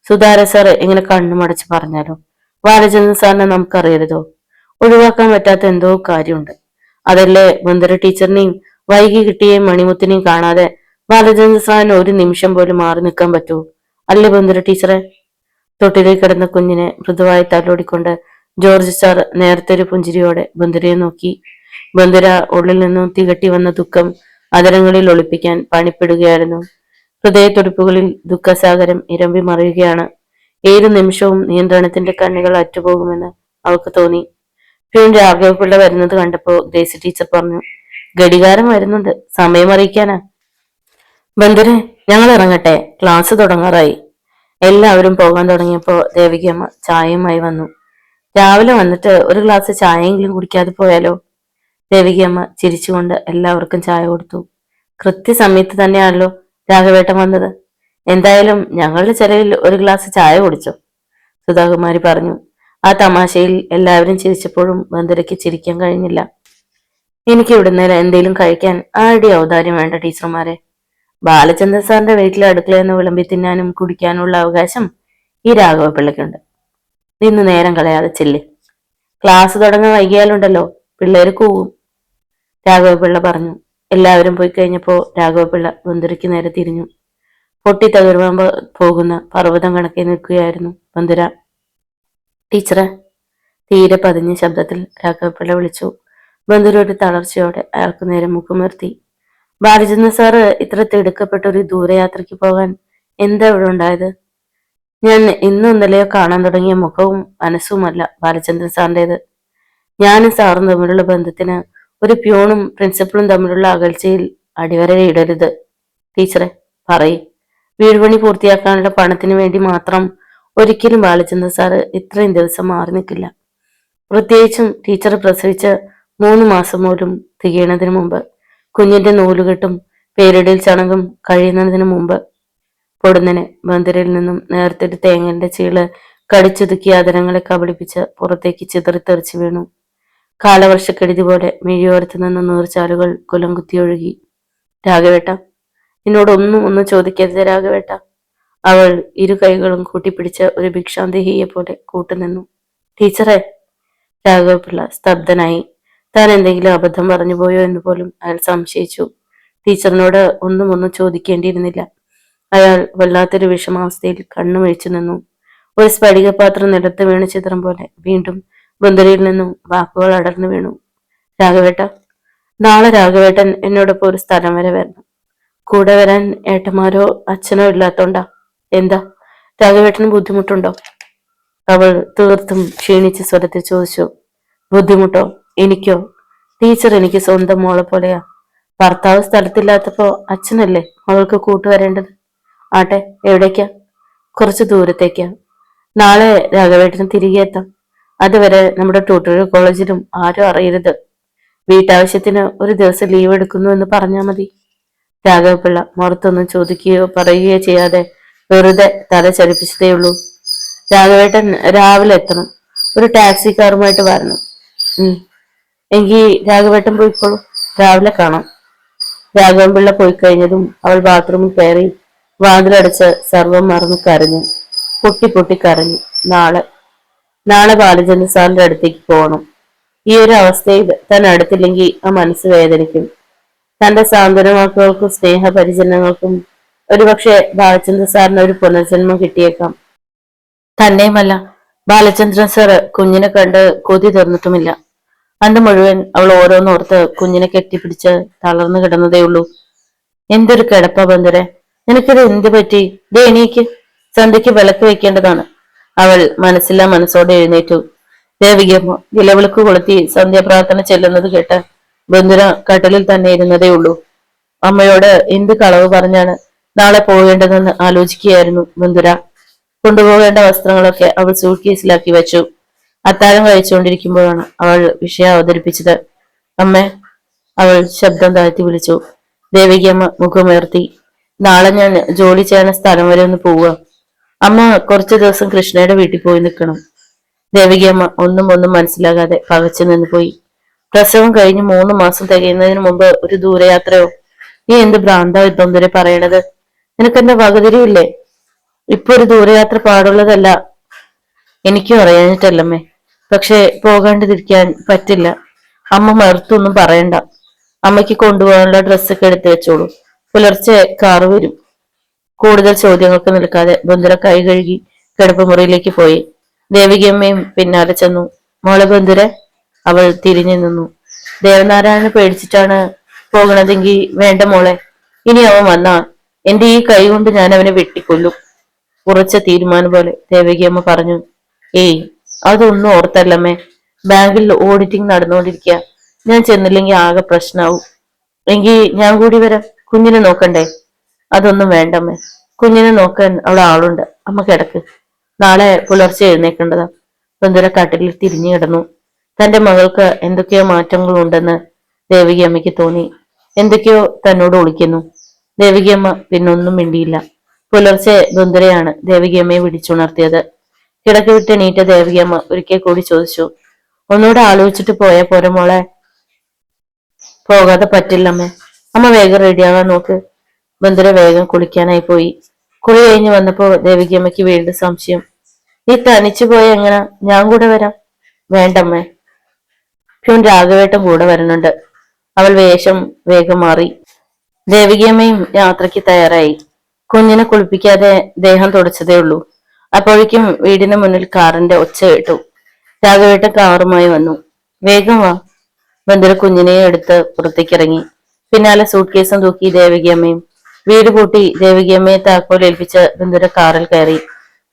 സുധാകരൻ സാർ ഇങ്ങനെ കണ്ണുമടച്ച് പറഞ്ഞാലോ? ബാലചന്ദ്രൻ സാറിനെ നമുക്കറിയരുതോ? ഒഴിവാക്കാൻ പറ്റാത്ത എന്തോ കാര്യമുണ്ട്. അതല്ലേ ബന്ധുര ടീച്ചറിനെയും വൈകി കിട്ടിയ മണിമുത്തിനെയും കാണാതെ ബാലചന്ദ്ര സാറിന് ഒരു നിമിഷം പോലും മാറി നിൽക്കാൻ പറ്റുമോ? അല്ലേ ബന്ധുര ടീച്ചറെ? തൊട്ടിലിൽ കിടന്ന കുഞ്ഞിനെ മൃദുവായി തലോടിക്കൊണ്ട് ജോർജ് സാർ നേരത്തെ ഒരു പുഞ്ചിരിയോടെ ബന്ധുരയെ നോക്കി. ബന്ധുര ഉള്ളിൽ നിന്നും തികട്ടി വന്ന ദുഃഖം അതരങ്ങളിൽ ഒളിപ്പിക്കാൻ പണിപ്പെടുകയായിരുന്നു. ഹൃദയത്തുടിപ്പുകളിൽ ദുഃഖസാഗരം ഇരമ്പി മറിയുകയാണ്. ഏതു നിമിഷവും നിയന്ത്രണത്തിന്റെ കണ്ണുകൾ അറ്റുപോകുമെന്ന് അവൾക്ക് തോന്നി. പ്യൂൺ രാഘവപിള്ള വരുന്നത് കണ്ടപ്പോ ഗ്രേസി ടീച്ചർ പറഞ്ഞു, ഘടികാരം വരുന്നുണ്ട്, സമയം അറിയിക്കാനാ. ബന്ധുരെ, ഞങ്ങൾ ഇറങ്ങട്ടെ, ക്ലാസ് തുടങ്ങാറായി. എല്ലാവരും പോകാൻ തുടങ്ങിയപ്പോ ദേവികമ്മ ചായയുമായി വന്നു. രാവിലെ വന്നിട്ട് ഒരു ഗ്ലാസ് ചായയെങ്കിലും കുടിക്കാതെ പോയാലോ? ദേവികമ്മ ചിരിച്ചുകൊണ്ട് എല്ലാവർക്കും ചായ കൊടുത്തു. കൃത്യസമയത്ത് തന്നെയാണല്ലോ രാഘവേട്ടൻ വന്നത്. എന്തായാലും ഞങ്ങളുടെ ചെലവിൽ ഒരു ഗ്ലാസ് ചായ കുടിച്ചോ? സുധാകുമാരി പറഞ്ഞു. ആ തമാശയിൽ എല്ലാവരും ചിരിച്ചപ്പോഴും ബന്ധുരയ്ക്ക് ചിരിക്കാൻ കഴിഞ്ഞില്ല. എനിക്ക് ഇവിടുന്ന് എന്തെങ്കിലും കഴിക്കാൻ ആരുടെ ഔദാര്യം വേണ്ട ടീച്ചർമാരെ. ബാലചന്ദ്രൻ സാറിന്റെ വീട്ടിലെ അടുക്കളയെന്ന് വിളമ്പി തിന്നാനും കുടിക്കാനുള്ള അവകാശം ഈ രാഘവപിള്ളയ്ക്കുണ്ട്. ഇന്ന് നേരം കളയാതെ ചെല്ല്. ക്ലാസ് തുടങ്ങാൻ വൈകിയാലുണ്ടല്ലോ പിള്ളേര് കൂവും. രാഘവപിള്ള പറഞ്ഞു. എല്ലാവരും പോയി കഴിഞ്ഞപ്പോ രാഘവപിള്ള ബന്ധുരയ്ക്ക് നേരെ തിരിഞ്ഞു. പൊട്ടിത്തകരുവാൻ പോകുന്ന പർവ്വതം കണക്കെ നിൽക്കുകയായിരുന്നു ബന്ധുര. ടീച്ചറെ, തീരെ പതിഞ്ഞ ശബ്ദത്തിൽ രാഘവപിള്ള വിളിച്ചു. ബന്ധുര ഒരു തളർച്ചയോടെ അയാൾക്ക് നേരെ മുഖമുയർത്തി. ബാലചന്ദ്ര സാറ് ഇത്ര തിടുക്കപ്പെട്ട ഒരു ദൂരയാത്രയ്ക്ക് പോകാൻ എന്താ ഇവിടെ ഉണ്ടായത്? ഞാൻ ഇന്നും ഇന്നലെയോ കാണാൻ തുടങ്ങിയ മുഖവും മനസ്സുമല്ല ബാലചന്ദ്രൻ സാറിൻ്റെത്. ഞാനും സാറും തമ്മിലുള്ള ബന്ധത്തിന് ഒരു പ്യൂണും പ്രിൻസിപ്പളും തമ്മിലുള്ള അകൽച്ചയിൽ അടിവരയിടരുത്. ടീച്ചറെ പറയ്, വീട് പണി പൂർത്തിയാക്കാനുള്ള പണത്തിന് വേണ്ടി മാത്രം ഒരിക്കലും ബാലചന്ദ്ര സാറ് ഇത്രയും ദിവസം മാറി നിൽക്കില്ല. പ്രത്യേകിച്ചും ടീച്ചർ പ്രസവിച്ച് 3 മാസം പോലും തികയണതിന് മുമ്പ്, കുഞ്ഞിന്റെ നൂലുകെട്ടും പേരിടൽ ചടങ്ങും കഴിയുന്നതിന് മുമ്പ്. പൊടുന്നനെ ബന്ധരിൽ നിന്നും നേരത്തെ ഒരു തേങ്ങന്റെ ചീള് കടിച്ചൊതുക്കിയ ആദരങ്ങളെ കബളിപ്പിച്ച് പുറത്തേക്ക് ചിതറിത്തെറിച്ചു വീണു. കാലവർഷക്കെടുതി പോലെ മിഴിയോരത്ത് നിന്ന് നീർച്ചാലുകൾ കുലം കുത്തിയൊഴുകി. രാഘവേട്ട, എന്നോടൊന്നും ചോദിക്കരുത് രാഘവേട്ട. അവൾ ഇരു കൈകളും കൂട്ടിപ്പിടിച്ച് ഒരു ഭിക്ഷാന്തേഹിയെ പോലെ കൂട്ടുനിന്നു. ടീച്ചറെ! രാഘവപിള്ള സ്തബ്ധനായി. താൻ എന്തെങ്കിലും അബദ്ധം പറഞ്ഞു പോയോ എന്ന് പോലും അയാൾ സംശയിച്ചു. ടീച്ചറിനോട് ഒന്നും ചോദിക്കേണ്ടിയിരുന്നില്ല. അയാൾ വല്ലാത്തൊരു വിഷമാവസ്ഥയിൽ കണ്ണുമിഴിച്ചു നിന്നു. ഒരു സ്ഫടികപാത്രം നിലത്ത് വീണ് ചിത്രം പോലെ വീണ്ടും ബന്ധുരയിൽ നിന്നും വാക്കുകൾ അടർന്നു വീണു. രാഘവേട്ട, നാളെ രാഘവേട്ടൻ എന്നോടൊപ്പം ഒരു സ്ഥലം വരെ വരണം. കൂടെ വരാൻ ഏട്ടന്മാരോ അച്ഛനോ ഇല്ലാത്തോണ്ടാ. എന്താ, രാഘവേട്ടന് ബുദ്ധിമുട്ടുണ്ടോ? അവൾ തീർത്തും ക്ഷീണിച്ച് സ്വരത്തിൽ ചോദിച്ചു. ബുദ്ധിമുട്ടോ? എനിക്കോ? ടീച്ചർ എനിക്ക് സ്വന്തം മോളെ പോലെയാ. ഭർത്താവ് സ്ഥലത്തില്ലാത്തപ്പോ അച്ഛനല്ലേ അവൾക്ക് കൂട്ടുവരേണ്ടത്. ആട്ടെ, എവിടേക്കാ? കുറച്ച് ദൂരത്തേക്കാ. നാളെ രാഘവേട്ടന് തിരികെ എത്താം. അതുവരെ നമ്മുടെ ട്യൂട്ടോറിയൽ കോളേജിലും ആരും അറിയരുത്. വീട്ടാവശ്യത്തിന് ഒരു ദിവസം ലീവ് എടുക്കുന്നു എന്ന് പറഞ്ഞാൽ മതി. രാഘവപിള്ള മുറത്തൊന്നും ചോദിക്കുകയോ പറയുകയോ ചെയ്യാതെ വെറുതെ തല ചലിപ്പിച്ചതേയുള്ളൂ. രാഘവേട്ടൻ രാവിലെ എത്തണം. ഒരു ടാക്സി കാറുമായിട്ട് വരണം. എങ്കിൽ രാഘവേട്ടൻ പോയിക്കോളൂ, രാവിലെ കാണാം. രാഘവൻപിള്ള പോയി കഴിഞ്ഞതും അവൾ ബാത്റൂമിൽ കയറി വാതിലടച്ച് സർവം മറന്നു കരഞ്ഞു. പൊട്ടി കരഞ്ഞു. നാളെ ബാലചന്ദ്ര സാറിന്റെ അടുത്തേക്ക് പോകണം. ഈ ഒരു അവസ്ഥയിൽ താൻ അടുത്തില്ലെങ്കിൽ ആ മനസ്സ് വേദനിക്കും. തന്റെ സാന്ത്വനവാക്കുകൾക്കും സ്നേഹപരിചരണങ്ങൾക്കും ഒരുപക്ഷെ ബാലചന്ദ്ര സാറിന് ഒരു പുനർജന്മം കിട്ടിയേക്കാം. തന്നെയുമല്ല, ബാലചന്ദ്രൻ സാർ കുഞ്ഞിനെ കണ്ട് കൊതി തീർന്നിട്ടുമില്ല. അന്ന് മുഴുവൻ അവൾ ഓരോന്നോർത്ത് കുഞ്ഞിനെ കെട്ടിപ്പിടിച്ച് തളർന്നു കിടന്നതേയുള്ളൂ. എന്തൊരു കിടപ്പാ ബന്ധുരെ, നിനക്കിത് എന്ത് പറ്റി? ദേ എണീക്ക്, സന്ധ്യയ്ക്ക് വിളക്ക് വെക്കേണ്ടതാണ്. അവൾ മനസ്സില്ലാ മനസ്സോടെ എഴുന്നേറ്റു. ദേവികമ്മ നിലവിളക്ക് കൊളുത്തി സന്ധ്യാപ്രാർത്ഥന ചെല്ലുന്നത് കേട്ട് ബന്ധുര കട്ടിലിൽ തന്നെ ഇരുന്നതേ ഉള്ളൂ. അമ്മയോട് എന്ത് കളവ് പറഞ്ഞാണ് നാളെ പോകേണ്ടതെന്ന് ആലോചിക്കുകയായിരുന്നു ബന്ധുര. കൊണ്ടുപോകേണ്ട വസ്ത്രങ്ങളൊക്കെ അവൾ സൂട്ട് കേസിലാക്കി വെച്ചു. അത്താഴം കഴിച്ചുകൊണ്ടിരിക്കുമ്പോഴാണ് അവൾ വിഷയം അവതരിപ്പിച്ചത്. അമ്മേ, അവൾ ശബ്ദം താഴ്ത്തി വിളിച്ചു. ദേവികമ്മ മുഖമുയർത്തി. നാളെ ഞാൻ ജോലി ചെയ്യുന്ന സ്ഥലം വരെ ഒന്ന് പോവുക. അമ്മ കുറച്ചു ദിവസം കൃഷ്ണയുടെ വീട്ടിൽ പോയി നിൽക്കണം. ദേവികമ്മ ഒന്നും മനസ്സിലാകാതെ പകച്ചു നിന്ന് പോയി. പ്രസവം കഴിഞ്ഞ് 3 മാസം തികയുന്നതിന് മുമ്പ് ഒരു ദൂരയാത്രയോ? നീ എന്ത് ഭ്രാന്താ ഇതൊന്നരെ പറയണത്? നിനക്കെന്താ വകതിരിവില്ലേ? ഇപ്പൊ ഒരു ദൂരയാത്ര പാടുള്ളതല്ല. എനിക്കും അറിയാഞ്ഞിട്ടല്ലമ്മേ, പക്ഷെ പോകാണ്ടിരിക്കാൻ പറ്റില്ല. അമ്മ മറുത്തൊന്നും പറയണ്ട. അമ്മയ്ക്ക് കൊണ്ടുപോകാനുള്ള ഡ്രസ്സൊക്കെ എടുത്തു വെച്ചോളൂ. പുലർച്ചെ കാറ് വരും. കൂടുതൽ ചോദ്യങ്ങൾക്ക് നിൽക്കാതെ ബന്ധുര കൈ കഴുകി കിടപ്പുമുറിയിലേക്ക് പോയി. ദേവികമ്മയും പിന്നാലെ ചെന്നു. മോളെ ബന്ധുരെ, അവൾ തിരിഞ്ഞു നിന്നു. ദേവനാരായണനെ പേടിച്ചിട്ടാണ് പോകണതെങ്കിൽ വേണ്ട മോളെ. ഇനി അവൻ വന്നാ എന്റെ ഈ കൈ കൊണ്ട് ഞാൻ അവനെ വെട്ടിക്കൊല്ലും. ഉറച്ച തീരുമാനം പോലെ ദേവകിയമ്മ പറഞ്ഞു. ഏയ്, അതൊന്നും ഓർത്തല്ലമ്മേ. ബാങ്കിൽ ഓഡിറ്റിംഗ് നടന്നുകൊണ്ടിരിക്കുക. ഞാൻ ചെന്നില്ലെങ്കിൽ ആകെ പ്രശ്നാവും. എങ്കിൽ ഞാൻ കൂടി വരാം. കുഞ്ഞിനെ നോക്കണ്ടേ? അതൊന്നും വേണ്ടമ്മേ. കുഞ്ഞിനെ നോക്കാൻ അവിടെ ആളുണ്ട്. അമ്മ കിടക്ക്. നാളെ പുലർച്ചെ എഴുന്നേക്കേണ്ടതാ. ബന്ധുര കട്ടിലിൽ തിരിഞ്ഞു കിടന്നു. തന്റെ മകൾക്ക് എന്തൊക്കെയോ മാറ്റങ്ങളുണ്ടെന്ന് ദേവികയമ്മയ്ക്ക് തോന്നി. എന്തൊക്കെയോ തന്നോട് ഒളിക്കുന്നു. ദേവികയമ്മ പിന്നൊന്നും മിണ്ടിയില്ല. പുലർച്ചെ ബന്ധുരയാണ് ദേവികയമ്മയെ വിളിച്ചുണർത്തിയത്. കിടക്ക് വിട്ട് എണീറ്റ ദേവികയമ്മ ഒരിക്കൽ കൂടി ചോദിച്ചു. ഒന്നുകൂടെ ആലോചിച്ചിട്ട് പോയാ പോരെ മോളെ? പോകാതെ പറ്റില്ലമ്മേ. അമ്മ വേഗം റെഡിയാകാൻ നോക്ക്. ബന്ധുര വേഗം കുളിക്കാനായി പോയി. കുളി കഴിഞ്ഞ് വന്നപ്പോ ദേവികയമ്മയ്ക്ക് വീണ്ടും സംശയം. നീ തനിച്ചു പോയ എങ്ങനെ? ഞാൻ കൂടെ വരാം. വേണ്ടമ്മേ, പ്യൂൺ രാഘവേട്ടൻ കൂടെ വരുന്നുണ്ട്. അവൾ വേഗം മാറി. ദേവികയമ്മയും യാത്രയ്ക്ക് തയ്യാറായി. കുഞ്ഞിനെ കുളിപ്പിക്കാതെ ദേഹം തുടച്ചതേ ഉള്ളൂ. അപ്പോഴേക്കും വീടിന് മുന്നിൽ കാറിന്റെ ഒച്ച കേട്ടു. രാഘവേട്ടൻ കാറുമായി വന്നു. വേഗം വാ. ബന്ധുര കുഞ്ഞിനെ എടുത്ത് പുറത്തേക്ക് ഇറങ്ങി. പിന്നാലെ സൂട്ട് കേസും തൂക്കി ദേവികയമ്മയും. വീട് പൂട്ടി ദേവികയമ്മയെ താക്കോൽ ഏൽപ്പിച്ച് ബന്ധുര കാറിൽ കയറി.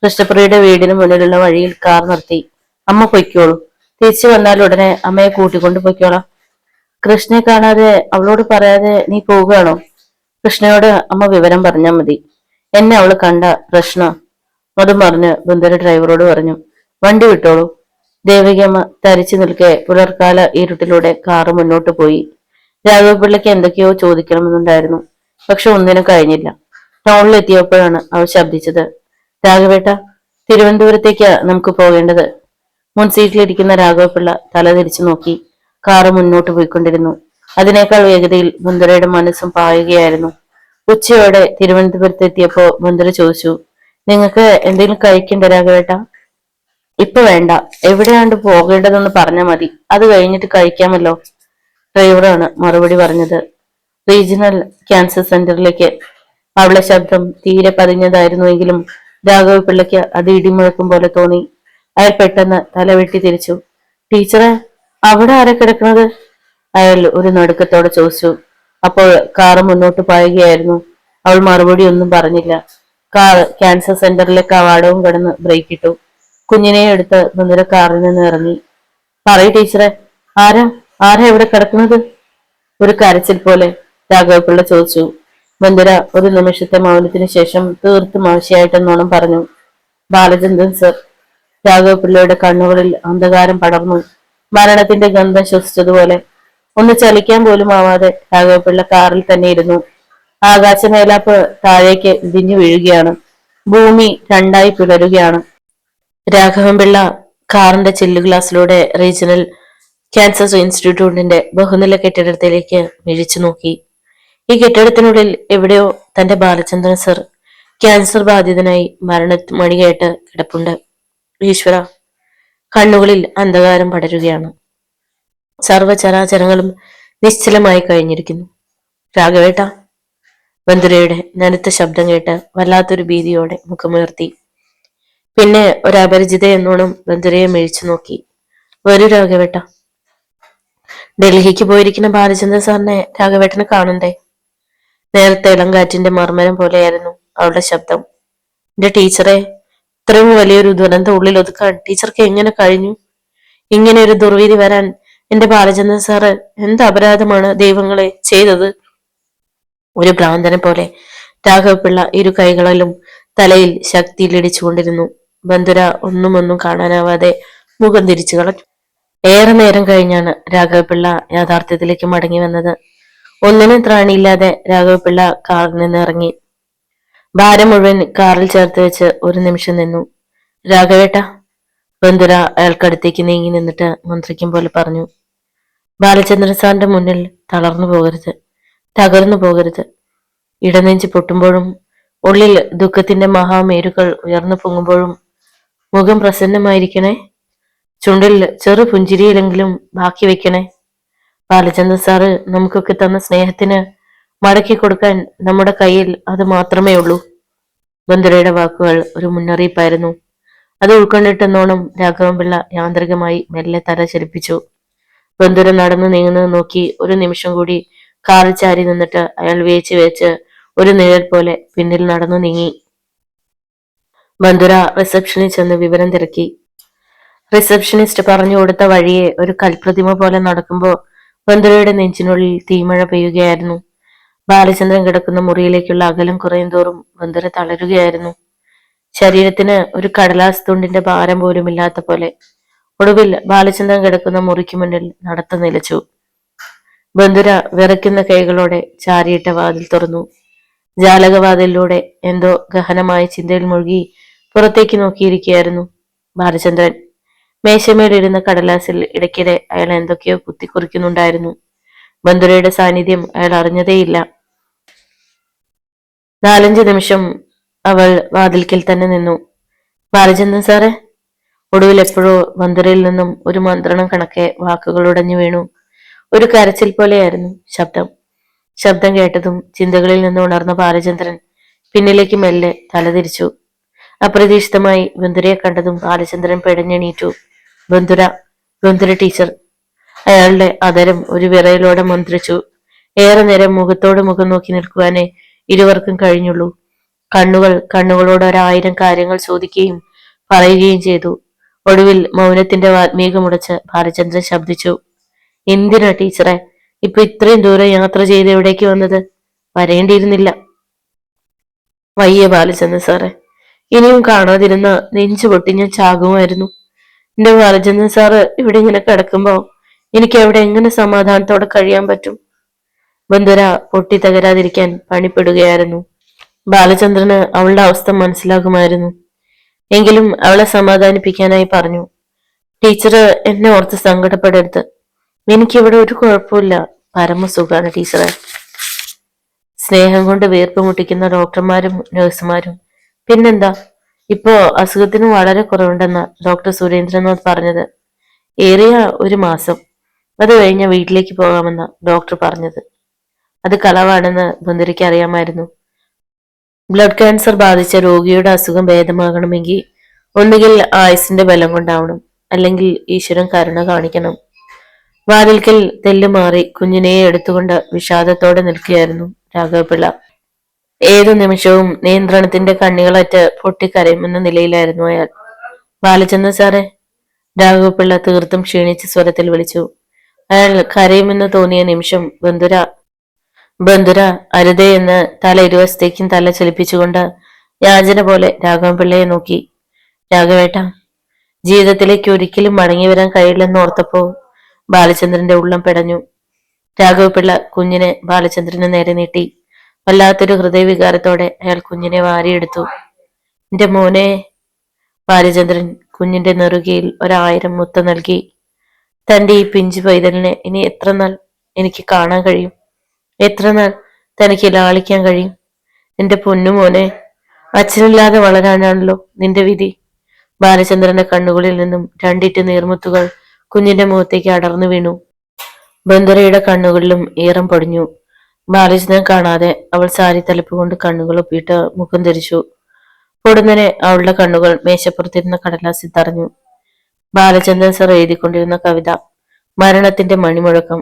കൃഷ്ണപ്രിയയുടെ വീടിന് മുന്നിലുള്ള വഴിയിൽ കാർ നിർത്തി. അമ്മ പൊയ്ക്കോളൂ. തിരിച്ചു വന്നാൽ ഉടനെ അമ്മയെ കൂട്ടിക്കൊണ്ടു പൊയ്ക്കോളാം. കൃഷ്ണയെ കാണാതെ അവളോട് പറയാതെ നീ പോവുകയാണോ? കൃഷ്ണയോട് അമ്മ വിവരം പറഞ്ഞാൽ മതി. എന്നെ അവള് കണ്ട പ്രശ്ന. അതും പറഞ്ഞ് ബന്ധുര ഡ്രൈവറോട് പറഞ്ഞു. വണ്ടി വിട്ടോളൂ. ദേവികമ്മ തരിച്ചു നിൽക്കെ പുലർക്കാല ഇരുട്ടിലൂടെ കാറ് മുന്നോട്ട് പോയി. രാഘവപിള്ളയ്ക്ക് എന്തൊക്കെയോ ചോദിക്കണമെന്നുണ്ടായിരുന്നു. പക്ഷെ ഒന്നിനും കഴിഞ്ഞില്ല. ടൗണിലെത്തിയപ്പോഴാണ് അവൾ ശബ്ദിച്ചത്. രാഘവേട്ട, തിരുവനന്തപുരത്തേക്ക് നമുക്ക് പോകേണ്ടത്. മുൻ സീറ്റിലിരിക്കുന്ന രാഘവപിള്ള തല തിരിച്ചു നോക്കി. കാറ് മുന്നോട്ട് പോയിക്കൊണ്ടിരുന്നു. അതിനേക്കാൾ വേഗതയിൽ ബന്ധുരയുടെ മനസ്സും പായുകയായിരുന്നു. ഉച്ചയോടെ തിരുവനന്തപുരത്ത് എത്തിയപ്പോ ബന്ധുര ചോദിച്ചു, നിങ്ങൾക്ക് എന്തെങ്കിലും കഴിക്കണ്ട രാഘവേട്ട? ഇപ്പൊ വേണ്ട, എവിടെയാണ്ട് പോകേണ്ടതെന്ന് പറഞ്ഞാൽ മതി, അത് കഴിഞ്ഞിട്ട് കഴിക്കാമല്ലോ. ഡ്രൈവറാണ് മറുപടി പറഞ്ഞത്. റീജിയണൽ ക്യാൻസർ സെന്ററിലേക്ക്. അവളുടെ ശബ്ദം തീരെ പതിഞ്ഞതായിരുന്നുവെങ്കിലും രാഘവ പിള്ളയ്ക്ക് അത് ഇടിമുഴക്കും പോലെ തോന്നി. അയാൾ പെട്ടെന്ന് തലവെട്ടി തിരിച്ചു. ടീച്ചറെ, അവിടെ ആരാ കിടക്കുന്നത്? അയാൾ ഒരു നടുക്കത്തോടെ ചോദിച്ചു. അപ്പോൾ കാറ് മുന്നോട്ട് പായുകയായിരുന്നു. അവൾ മറുപടി ഒന്നും പറഞ്ഞില്ല. കാർ ക്യാൻസർ സെന്ററിലെ കവാടവും കടന്ന് ബ്രേക്ക് ഇട്ടു. കുഞ്ഞിനെ എടുത്ത് ബന്ധുര കാറിൽ നിന്ന് ഇറങ്ങി. പറയൂ ടീച്ചറെ, ആരാ ആരാ ഇവിടെ കിടക്കുന്നത്? ഒരു കരച്ചിൽ പോലെ രാഘവപിള്ള ചോദിച്ചു. ബന്ധുര ഒരു നിമിഷത്തെ മൗനത്തിന് ശേഷം തീർത്തും ആവശ്യമായിട്ടെന്നോണം പറഞ്ഞു, ബാലചന്ദ്രൻ സർ. രാഘവപിള്ളയുടെ കണ്ണുകളിൽ അന്ധകാരം പടർന്നു. മരണത്തിന്റെ ഗന്ധം ശ്വസിച്ചതുപോലെ. ഒന്ന് ചലിക്കാൻ പോലും ആവാതെ രാഘവപിള്ള കാറിൽ തന്നെ ഇരുന്നു. ആകാശമേലാപ്പ് താഴേക്ക് ഇടിഞ്ഞു വീഴുകയാണ്. ഭൂമി രണ്ടായി പിളരുകയാണ്. രാഘവൻപിള്ള കാറിന്റെ ചില്ലു ഗ്ലാസിലൂടെ റീജിയണൽ ക്യാൻസർ ഇൻസ്റ്റിറ്റ്യൂട്ടിന്റെ ബഹുനില കെട്ടിടത്തിലേക്ക് മിഴിച്ചു നോക്കി. ഈ കെട്ടിടത്തിനുള്ളിൽ എവിടെയോ തന്റെ ബാലചന്ദ്രൻ സർ ക്യാൻസർ ബാധിതനായി മണികേട്ട് കിടപ്പുണ്ട്. ഈശ്വര, കണ്ണുകളിൽ അന്ധകാരം പടരുകയാണ്. സർവചരാചരങ്ങളും നിശ്ചലമായി കഴിഞ്ഞിരിക്കുന്നു. രാഘവേട്ട, ബന്ധുരയുടെ നനുത്ത ശബ്ദം കേട്ട് വല്ലാത്തൊരു ഭീതിയോടെ മുഖമുയർത്തി. പിന്നെ ഒരപരിചിത എന്നോണം ബന്ധുരയെ മിഴിച്ചു നോക്കി. വരൂ രാഘവേട്ട. ഡൽഹിക്ക് പോയിരിക്കുന്ന ബാലചന്ദ്രൻ സാറിനെ രാഘവേട്ടനെ കാണണ്ടേ? നേരത്തെ ഇളങ്കാറ്റിന്റെ മർമ്മരം പോലെയായിരുന്നു അവളുടെ ശബ്ദം. എന്റെ ടീച്ചറെ, ഇത്രയും വലിയൊരു ദുരന്തം ഉള്ളിൽ ഒതുക്കാൻ ടീച്ചർക്ക് എങ്ങനെ കഴിഞ്ഞു? ഇങ്ങനെ ഒരു ദുർവിധി വരാൻ എന്റെ ബാലചന്ദ്രൻ സാറ് എന്ത് അപരാധമാണ് ദൈവങ്ങളെ ചെയ്തത്? ഒരു ഭ്രാന്തനെ പോലെ രാഘവപിള്ള ഇരു കൈകളിലും തലയിൽ ശക്തിയിൽ ഇടിച്ചുകൊണ്ടിരുന്നു. ബന്ധുര ഒന്നും കാണാനാവാതെ മുഖം തിരിച്ചു കളഞ്ഞു. ഏറെ നേരം കഴിഞ്ഞാണ് രാഘവപിള്ള യാഥാർത്ഥ്യത്തിലേക്ക് മടങ്ങി വന്നത്. ഒന്നിനും ത്രാണിയില്ലാതെ രാഘവപിള്ള കാറിൽ നിന്ന് ഇറങ്ങി. ഭാരം മുഴുവൻ കാറിൽ ചേർത്ത് വെച്ച് ഒരു നിമിഷം നിന്നു. രാഘവേട്ട, ബന്ധുര അയാൾക്കടുത്തേക്ക് നീങ്ങി നിന്നിട്ട് മന്ത്രിക്കും പോലെ പറഞ്ഞു, ബാലചന്ദ്രൻ സാറിന്റെ മുന്നിൽ തളർന്നു പോകരുത്, തകർന്നു പോകരുത്. ഇടനെഞ്ച് പൊട്ടുമ്പോഴും ഉള്ളിൽ ദുഃഖത്തിന്റെ മഹാമേരുകൾ ഉയർന്നു പൊങ്ങുമ്പോഴും മുഖം പ്രസന്നമായിരിക്കണേ. ചുണ്ടിൽ ചെറു പുഞ്ചിരിയിലെങ്കിലും ബാക്കി വെക്കണേ. ബാലചന്ദ്രൻ സാറ് നമുക്കൊക്കെ തന്ന സ്നേഹത്തിന് മടക്കി കൊടുക്കാൻ നമ്മുടെ കയ്യിൽ അത് മാത്രമേ ഉള്ളൂ. ബന്ധുരയുടെ വാക്കുകൾ ഒരു മുന്നറിയിപ്പായിരുന്നു. അത് ഉൾക്കൊണ്ടിട്ടെന്നോണം രാഘവൻപിള്ള യാന്ത്രികമായി മെല്ലെ തല ചലിപ്പിച്ചു. ബന്ധുര നടന്നു നീങ്ങുന്നത് നോക്കി ഒരു നിമിഷം കൂടി കാറിൽ ചാരി നിന്നിട്ട് അയാൾ വേച്ച് ഒരു നിഴൽ പോലെ പിന്നിൽ നടന്നു നീങ്ങി. ബന്ധുര റിസപ്ഷനിൽ ചെന്ന് വിവരം തിരക്കി. റിസപ്ഷനിസ്റ്റ് പറഞ്ഞു കൊടുത്ത വഴിയെ ഒരു കൽപ്രതിമ പോലെ നടക്കുമ്പോൾ ബന്ധുരയുടെ നെഞ്ചിനുള്ളിൽ തീമഴ പെയ്യുകയായിരുന്നു. ബാലചന്ദ്രൻ കിടക്കുന്ന മുറിയിലേക്കുള്ള അകലം കുറയും തോറും ബന്ധുര തളരുകയായിരുന്നു. ശരീരത്തിന് ഒരു കടലാസ് തുണ്ടിന്റെ ഭാരം പോലും ഇല്ലാത്ത പോലെ. ഒടുവിൽ ബാലചന്ദ്രൻ കിടക്കുന്ന മുറിക്ക് മുന്നിൽ നടത്തം നിലച്ചു. ബന്ധുര വിറയ്ക്കുന്ന കൈകളോടെ ചാരിയിട്ട വാതിൽ തുറന്നു. ജാലകവാതിലൂടെ എന്തോ ഗഹനമായ ചിന്തയിൽ മുഴുകി പുറത്തേക്ക് നോക്കിയിരിക്കുകയായിരുന്നു ബാലചന്ദ്രൻ. മേശമേലിരുന്ന കടലാസിൽ ഇടയ്ക്കിടെ അയാൾ എന്തൊക്കെയോ കുത്തിക്കുറിക്കുന്നുണ്ടായിരുന്നു. ബന്ധുരയുടെ സാന്നിധ്യം അയാൾ അറിഞ്ഞതേയില്ല. 4-5 നിമിഷം അവൾ വാതിൽക്കൽ തന്നെ നിന്നു. ബാലചന്ദ്രൻ സാറേ. ഒടുവിൽ എപ്പോഴോ ബന്ധുരയിൽ നിന്നും ഒരു മന്ത്രണം കണക്കെ വാക്കുകൾ ഉടഞ്ഞു വീണു. ഒരു കരച്ചിൽ പോലെയായിരുന്നു ശബ്ദം. ശബ്ദം കേട്ടതും ചിന്തകളിൽ നിന്ന് ഉണർന്ന ബാലചന്ദ്രൻ പിന്നിലേക്ക് മെല്ലെ തലതിരിച്ചു. അപ്രതീക്ഷിതമായി ബന്ധുരയെ കണ്ടതും ബാലചന്ദ്രൻ പെടഞ്ഞെണീറ്റു. ബന്ധുര, ബന്ധുര ടീച്ചർ. അയാളുടെ അതരം ഒരു വിറയലോടെ മന്ത്രിച്ചു. ഏറെ നേരം മുഖത്തോട് മുഖം നോക്കി നിൽക്കുവാനേ ഇരുവർക്കും കഴിഞ്ഞുള്ളൂ. കണ്ണുകളോട് 1000 കാര്യങ്ങൾ ചോദിക്കുകയും പറയുകയും ചെയ്തു. ഒടുവിൽ മൗനത്തിന്റെ വാത്മീകമുടച്ച് ബാലചന്ദ്രൻ ശബ്ദിച്ചു, എന്തിനാ ടീച്ചറെ ഇപ്പൊ ഇത്രയും ദൂരം യാത്ര ചെയ്ത് എവിടേക്ക് വന്നത്? വരേണ്ടിയിരുന്നില്ല. വയ്യ ബാലചന്ദ്രൻ സാറെ, ഇനിയും കാണാതിരുന്ന നെഞ്ചു പൊട്ടി ഞാൻ ചാകുമായിരുന്നു. എന്റെ ബാലചന്ദ്രൻ സാറ് ഇവിടെ ഇങ്ങനെ കിടക്കുമ്പോ എനിക്ക് എവിടെ എങ്ങനെ സമാധാനത്തോടെ കഴിയാൻ പറ്റും? ബന്ധുര പൊട്ടി തകരാതിരിക്കാൻ പണിപ്പെടുകയായിരുന്നു. ബാലചന്ദ്രന് അവളുടെ അവസ്ഥ മനസ്സിലാകുമായിരുന്നു. എങ്കിലും അവളെ സമാധാനിപ്പിക്കാനായി പറഞ്ഞു, ടീച്ചർ എന്നെ ഓർത്ത് സങ്കടപ്പെടരുത്. എനിക്കിവിടെ ഒരു കുഴപ്പമില്ല, പരമസുഖാണ് ടീച്ചറെ. സ്നേഹം കൊണ്ട് വീർപ്പ് മുട്ടിക്കുന്ന ഡോക്ടർമാരും നഴ്സുമാരും. പിന്നെന്താ, ഇപ്പോ അസുഖത്തിന് വളരെ കുറവുണ്ടെന്ന ഡോക്ടർ സുരേന്ദ്രനാഥ് പറഞ്ഞത്. ഏറിയ ഒരു മാസം, അത് കഴിഞ്ഞ വീട്ടിലേക്ക് പോകാമെന്ന ഡോക്ടർ പറഞ്ഞത്. അത് കളവാണെന്ന് ബന്ദരിക്ക് അറിയാമായിരുന്നു. ബ്ലഡ് ക്യാൻസർ ബാധിച്ച രോഗിയുടെ അസുഖം ഭേദമാകണമെങ്കിൽ ഒന്നുകിൽ ആയുസിന്റെ ബലം കൊണ്ടാവണം, അല്ലെങ്കിൽ ഈശ്വരൻ കരുണ കാണിക്കണം. വാതിൽക്കൽ തെല്ല് മാറി കുഞ്ഞിനെ എടുത്തുകൊണ്ട് വിഷാദത്തോടെ നിൽക്കുകയായിരുന്നു രാഘവപിള്ള. ഏതു നിമിഷവും നിയന്ത്രണത്തിന്റെ കണ്ണികളറ്റ് പൊട്ടിക്കരയുമെന്ന നിലയിലായിരുന്നു അയാൾ. ബാലചന്ദ്രൻ സാറേ, രാഘവപിള്ള തീർത്തും ക്ഷീണിച്ച സ്വരത്തിൽ വിളിച്ചു. അയാൾ കരയുമെന്ന് തോന്നിയ നിമിഷം ബന്ധുര അരുതേ എന്ന് തല ഇരുവശത്തേക്കും തല ചലിപ്പിച്ചുകൊണ്ട് യാചന പോലെ രാഘവപിള്ളയെ നോക്കി. രാഘവേട്ട, ജീവിതത്തിലേക്ക് ഒരിക്കലും മടങ്ങി വരാൻ കഴിയില്ലെന്ന് ഓർത്തപ്പോ ബാലചന്ദ്രന്റെ ഉള്ളം പെടഞ്ഞു. രാഘവപിള്ള കുഞ്ഞിനെ ബാലചന്ദ്രന് നേരെ നീട്ടി. വല്ലാത്തൊരു ഹൃദയവികാരത്തോടെ അയാൾ കുഞ്ഞിനെ വാരിയെടുത്തു. എന്റെ മോനെ. ബാലചന്ദ്രൻ കുഞ്ഞിന്റെ നെറുകയിൽ 1000 മുത്തം നൽകി. തന്റെ ഈ പിഞ്ചു പൈതലിനെ ഇനി എത്ര നാൾ എനിക്ക് കാണാൻ കഴിയും? എത്ര നാൾ തനിക്ക് ലാളിക്കാൻ കഴിയും? എന്റെ പൊന്നുമോനെ, അച്ഛനില്ലാതെ വളരാനാണല്ലോ നിന്റെ വിധി. ബാലചന്ദ്രന്റെ കണ്ണുകളിൽ നിന്നും 2 നീർമുത്തുകൾ കുഞ്ഞിന്റെ മുഖത്തേക്ക് അടർന്നു വീണു. ബന്ധുരയുടെ കണ്ണുകളിലും ഈറം പൊടിഞ്ഞു. ബാലചന്ദ്രൻ കാണാതെ അവൾ സാരി തലപ്പ് കൊണ്ട് കണ്ണുകൾ ഒപ്പിയിട്ട് മുഖം ധരിച്ചു. പൊടുന്നനെ അവളുടെ കണ്ണുകൾ മേശപ്പുറത്തിരുന്ന കടലാസിൽ തറഞ്ഞു. ബാലചന്ദ്രൻ സർ എഴുതിക്കൊണ്ടിരുന്ന കവിത, മരണത്തിന്റെ മണിമുഴക്കം.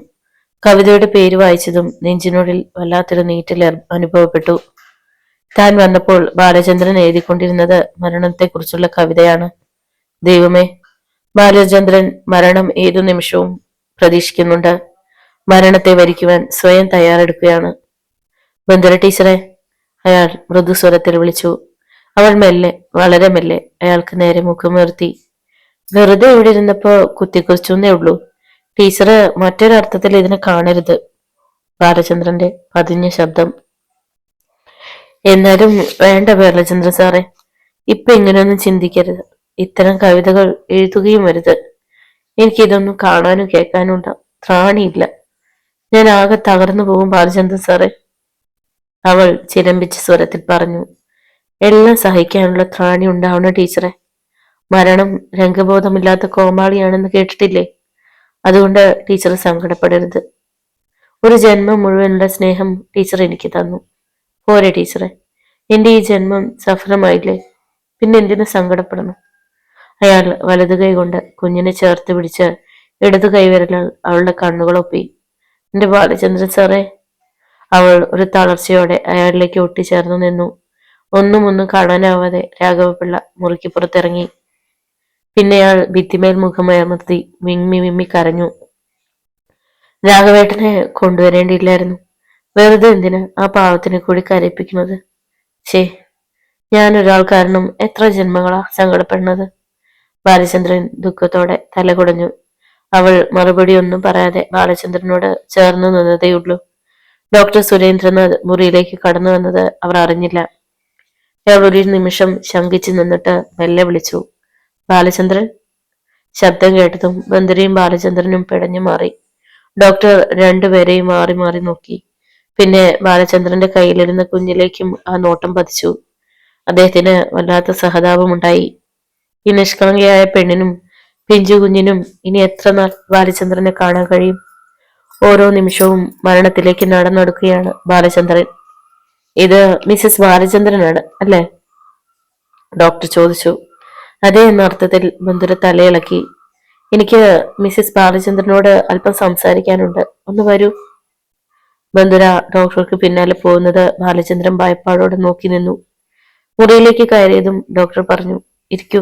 കവിതയുടെ പേര് വായിച്ചതും നെഞ്ചിനുള്ളിൽ വല്ലാത്തൊരു നീറ്റൽ അനുഭവപ്പെട്ടു. താൻ വന്നപ്പോൾ ബാലചന്ദ്രൻ എഴുതിക്കൊണ്ടിരുന്നത് മരണത്തെക്കുറിച്ചുള്ള കവിതയാണ്. ദൈവമേ, ബാലചന്ദ്രൻ മരണം ഏതു നിമിഷവും പ്രതീക്ഷിക്കുന്നുണ്ട്. മരണത്തെ വരിക്കുവാൻ സ്വയം തയ്യാറെടുക്കുകയാണ്. ബന്ധുര ടീച്ചറെ, അയാൾ മൃദുസ്വരത്തിൽ വിളിച്ചു. അവൾ മെല്ലെ, വളരെ മെല്ലെ അയാൾക്ക് നേരെ മുഖമുയർത്തി. വെറുതെ ഇവിടെ ഇരുന്നപ്പോ കുത്തിക്കുറിച്ചേ ഉള്ളൂ. ടീച്ചർ മറ്റൊരർത്ഥത്തിൽ ഇതിനെ കാണരുത്. ബാലചന്ദ്രന്റെ പതിഞ്ഞ ശബ്ദം. എന്നാലും വേണ്ട ബാലചന്ദ്രൻ സാറേ, ഇപ്പൊ ഇങ്ങനെയൊന്നും ചിന്തിക്കരുത്. ഇത്തരം കവിതകൾ എഴുതുകയും വരുത്. എനിക്കിതൊന്നും കാണാനും കേൾക്കാനും ത്രാണിയില്ല. ഞാൻ ആകെ തകർന്നു പോകും ബാലചന്ദ്രൻ സാറേ. അവൾ ചിലമ്പിച്ച സ്വരത്തിൽ പറഞ്ഞു. എല്ലാം സഹിക്കാനുള്ള ത്രാണി ഉണ്ടാവണം ടീച്ചറെ. മരണം രംഗബോധമില്ലാത്ത കോമാളിയാണെന്ന് കേട്ടിട്ടില്ലേ? അതുകൊണ്ട് ടീച്ചർ സങ്കടപ്പെടരുത്. ഒരു ജന്മം മുഴുവനുള്ള സ്നേഹം ടീച്ചർ എനിക്ക് തന്നു. പോരെ ടീച്ചറെ, എന്റെ ഈ ജന്മം സഫലമായില്ലേ? പിന്നെ എന്തിനു സങ്കടപ്പെടണം? അയാൾ വലതു കൈ കൊണ്ട് കുഞ്ഞിനെ ചേർത്ത് പിടിച്ച് ഇടതു കൈവിരലാൽ അവളുടെ കണ്ണുകളൊപ്പി. എന്റെ ബാലചന്ദ്രൻ സാറേ. അവൾ ഒരു തളർച്ചയോടെ അയാളിലേക്ക് ഒട്ടിച്ചേർന്നു നിന്നു. ഒന്നും കാണാനാവാതെ രാഘവപിള്ള മുറിക്ക് പുറത്തിറങ്ങി. പിന്നെ അയാൾ ഭിത്തിമേൽ മുഖമയമർത്തി വിമ്മി കരഞ്ഞു. രാഘവേട്ടനെ കൊണ്ടുവരേണ്ടിയില്ലായിരുന്നു. വെറുതെ എന്തിന് ആ പാവത്തിനെ കൂടി കരയിപ്പിക്കുന്നത്? ഞാൻ ഒരാൾ കാരണം എത്ര ജന്മങ്ങളാ സങ്കടപ്പെടുന്നത്. ബാലചന്ദ്രൻ ദുഃഖത്തോടെ തല കുടഞ്ഞു. അവൾ മറുപടി ഒന്നും പറയാതെ ബാലചന്ദ്രനോട് ചേർന്നു നിന്നതേയുള്ളൂ. ഡോക്ടർ സുരേന്ദ്രനാഥ് മുറിയിലേക്ക് കടന്നു വന്നത് അവർ അറിഞ്ഞില്ല. അയാൾ ഒരു നിമിഷം ശങ്കിച്ചു നിന്നിട്ട് മെല്ലെ വിളിച്ചു, ബാലചന്ദ്രൻ. ശബ്ദം കേട്ടതും ബന്ധുരയും ബാലചന്ദ്രനും പിടഞ്ഞു മാറി. ഡോക്ടർ രണ്ടുപേരെയും മാറി മാറി നോക്കി. പിന്നെ ബാലചന്ദ്രന്റെ കയ്യിലിരുന്ന കുഞ്ഞിലേക്കും ആ നോട്ടം പതിച്ചു. അദ്ദേഹത്തിന് വല്ലാത്ത സഹതാപമുണ്ടായി. ഈ നിഷ്കളങ്കയായ പെണ്ണിനും പിഞ്ചു കുഞ്ഞിനും ഇനി എത്ര നാൾ ബാലചന്ദ്രനെ കാണാൻ കഴിയും? ഓരോ നിമിഷവും മരണത്തിലേക്ക് നടന്നെടുക്കുകയാണ് ബാലചന്ദ്രൻ. ഇത് മിസസ് ബാലചന്ദ്രനാണ് അല്ലേ? ഡോക്ടർ ചോദിച്ചു. അതേ എന്ന അർത്ഥത്തിൽ ബന്ധുര തലയിളക്കി. എനിക്ക് മിസസ് ബാലചന്ദ്രനോട് അല്പം സംസാരിക്കാനുണ്ട്. ഒന്ന് വരൂ. ബന്ധുര ഡോക്ടർക്ക് പിന്നാലെ പോകുന്നത് ബാലചന്ദ്രൻ ഭയപ്പാടോടെ നോക്കി നിന്നു. മുറിയിലേക്ക് കയറിയതും ഡോക്ടർ പറഞ്ഞു, ഇരിക്കൂ.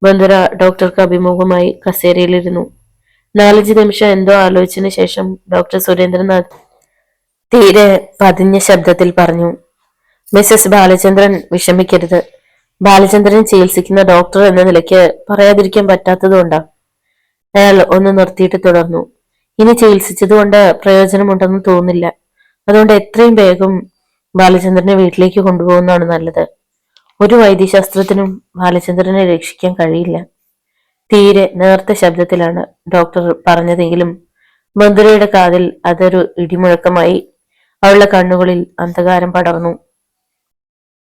ബന്ധുര ഡോക്ടർക്ക് അഭിമുഖമായി കസേരയിലിരുന്നു. 4-5 നിമിഷം എന്തോ ആലോചിച്ചതിന് ശേഷം ഡോക്ടർ സുരേന്ദ്രനാഥ് തീരെ പതിഞ്ഞ ശബ്ദത്തിൽ പറഞ്ഞു, മിസസ് ബാലചന്ദ്രൻ വിഷമിക്കരുത്. ബാലചന്ദ്രൻ ചികിത്സിക്കുന്ന ഡോക്ടർ എന്ന നിലയ്ക്ക് പറയാതിരിക്കാൻ പറ്റാത്തതുകൊണ്ടാ. അയാൾ ഒന്ന് നിർത്തിയിട്ട് തുടർന്നു, ഇനി ചികിത്സിച്ചതുകൊണ്ട് പ്രയോജനമുണ്ടെന്ന് തോന്നില്ല. അതുകൊണ്ട് എത്രയും വേഗം ബാലചന്ദ്രനെ വീട്ടിലേക്ക് കൊണ്ടുപോകുന്നതാണ് നല്ലത്. ഒരു വൈദ്യശാസ്ത്രത്തിനും ബാലചന്ദ്രനെ രക്ഷിക്കാൻ കഴിയില്ല. തീരെ നേർത്ത ശബ്ദത്തിലാണ് ഡോക്ടർ പറഞ്ഞതെങ്കിലും ബന്ധുരയുടെ കാതിൽ അതൊരു ഇടിമുഴക്കമായി. അവളുടെ കണ്ണുകളിൽ അന്ധകാരം പടർന്നു.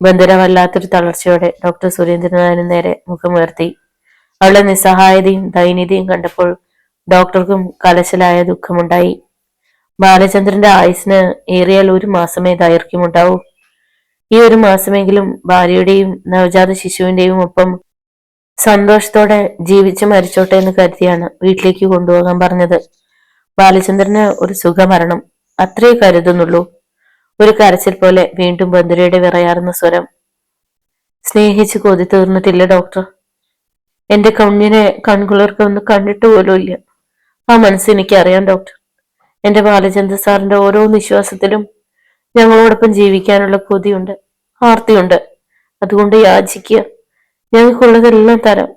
ബന്ധുര വല്ലാത്തൊരു തളർച്ചയോടെ ഡോക്ടർ സുരേന്ദ്രനാഥിന് നേരെ മുഖമുയർത്തി. അവളുടെ നിസ്സഹായതയും ദൈന്യതയും കണ്ടപ്പോൾ ഡോക്ടർക്കും കലശലായ ദുഃഖമുണ്ടായി. ബാലചന്ദ്രന്റെ ആയുസിന് ഏറിയാൽ 1 മാസമേ ദൈർഘ്യമുണ്ടാവൂ. ഈ 1 മാസമെങ്കിലും ഭാര്യയുടെയും നവജാത ശിശുവിന്റെയും ഒപ്പം സന്തോഷത്തോടെ ജീവിച്ച് മരിച്ചോട്ടെ എന്ന് കരുതിയാണ് വീട്ടിലേക്ക് കൊണ്ടുപോകാൻ പറഞ്ഞത്. ബാലചന്ദ്രന് ഒരു സുഖമരണം അത്രേ കരുതുന്നുള്ളൂ. ഒരു കരച്ചിൽ പോലെ വീണ്ടും ബന്ധുരയുടെ വിറയാർന്ന സ്വരം. സ്നേഹിച്ച് കൊതി തീർന്നിട്ടില്ല ഡോക്ടർ. എന്റെ കുഞ്ഞിനെ കൺകുളിർക്ക് ഒന്ന് കണ്ടിട്ട് പോലും ഇല്ല. ആ മനസ്സ് എനിക്കറിയാം ഡോക്ടർ. എന്റെ ബാലചന്ദ്ര സാറിന്റെ ഓരോ നിശ്വാസത്തിലും ഞങ്ങളോടൊപ്പം ജീവിക്കാനുള്ള കൊതിയുണ്ട്, ആർത്തിയുണ്ട്. അതുകൊണ്ട് യാചിക്കുക, ഞങ്ങൾക്കുള്ളതെല്ലാം തരാം.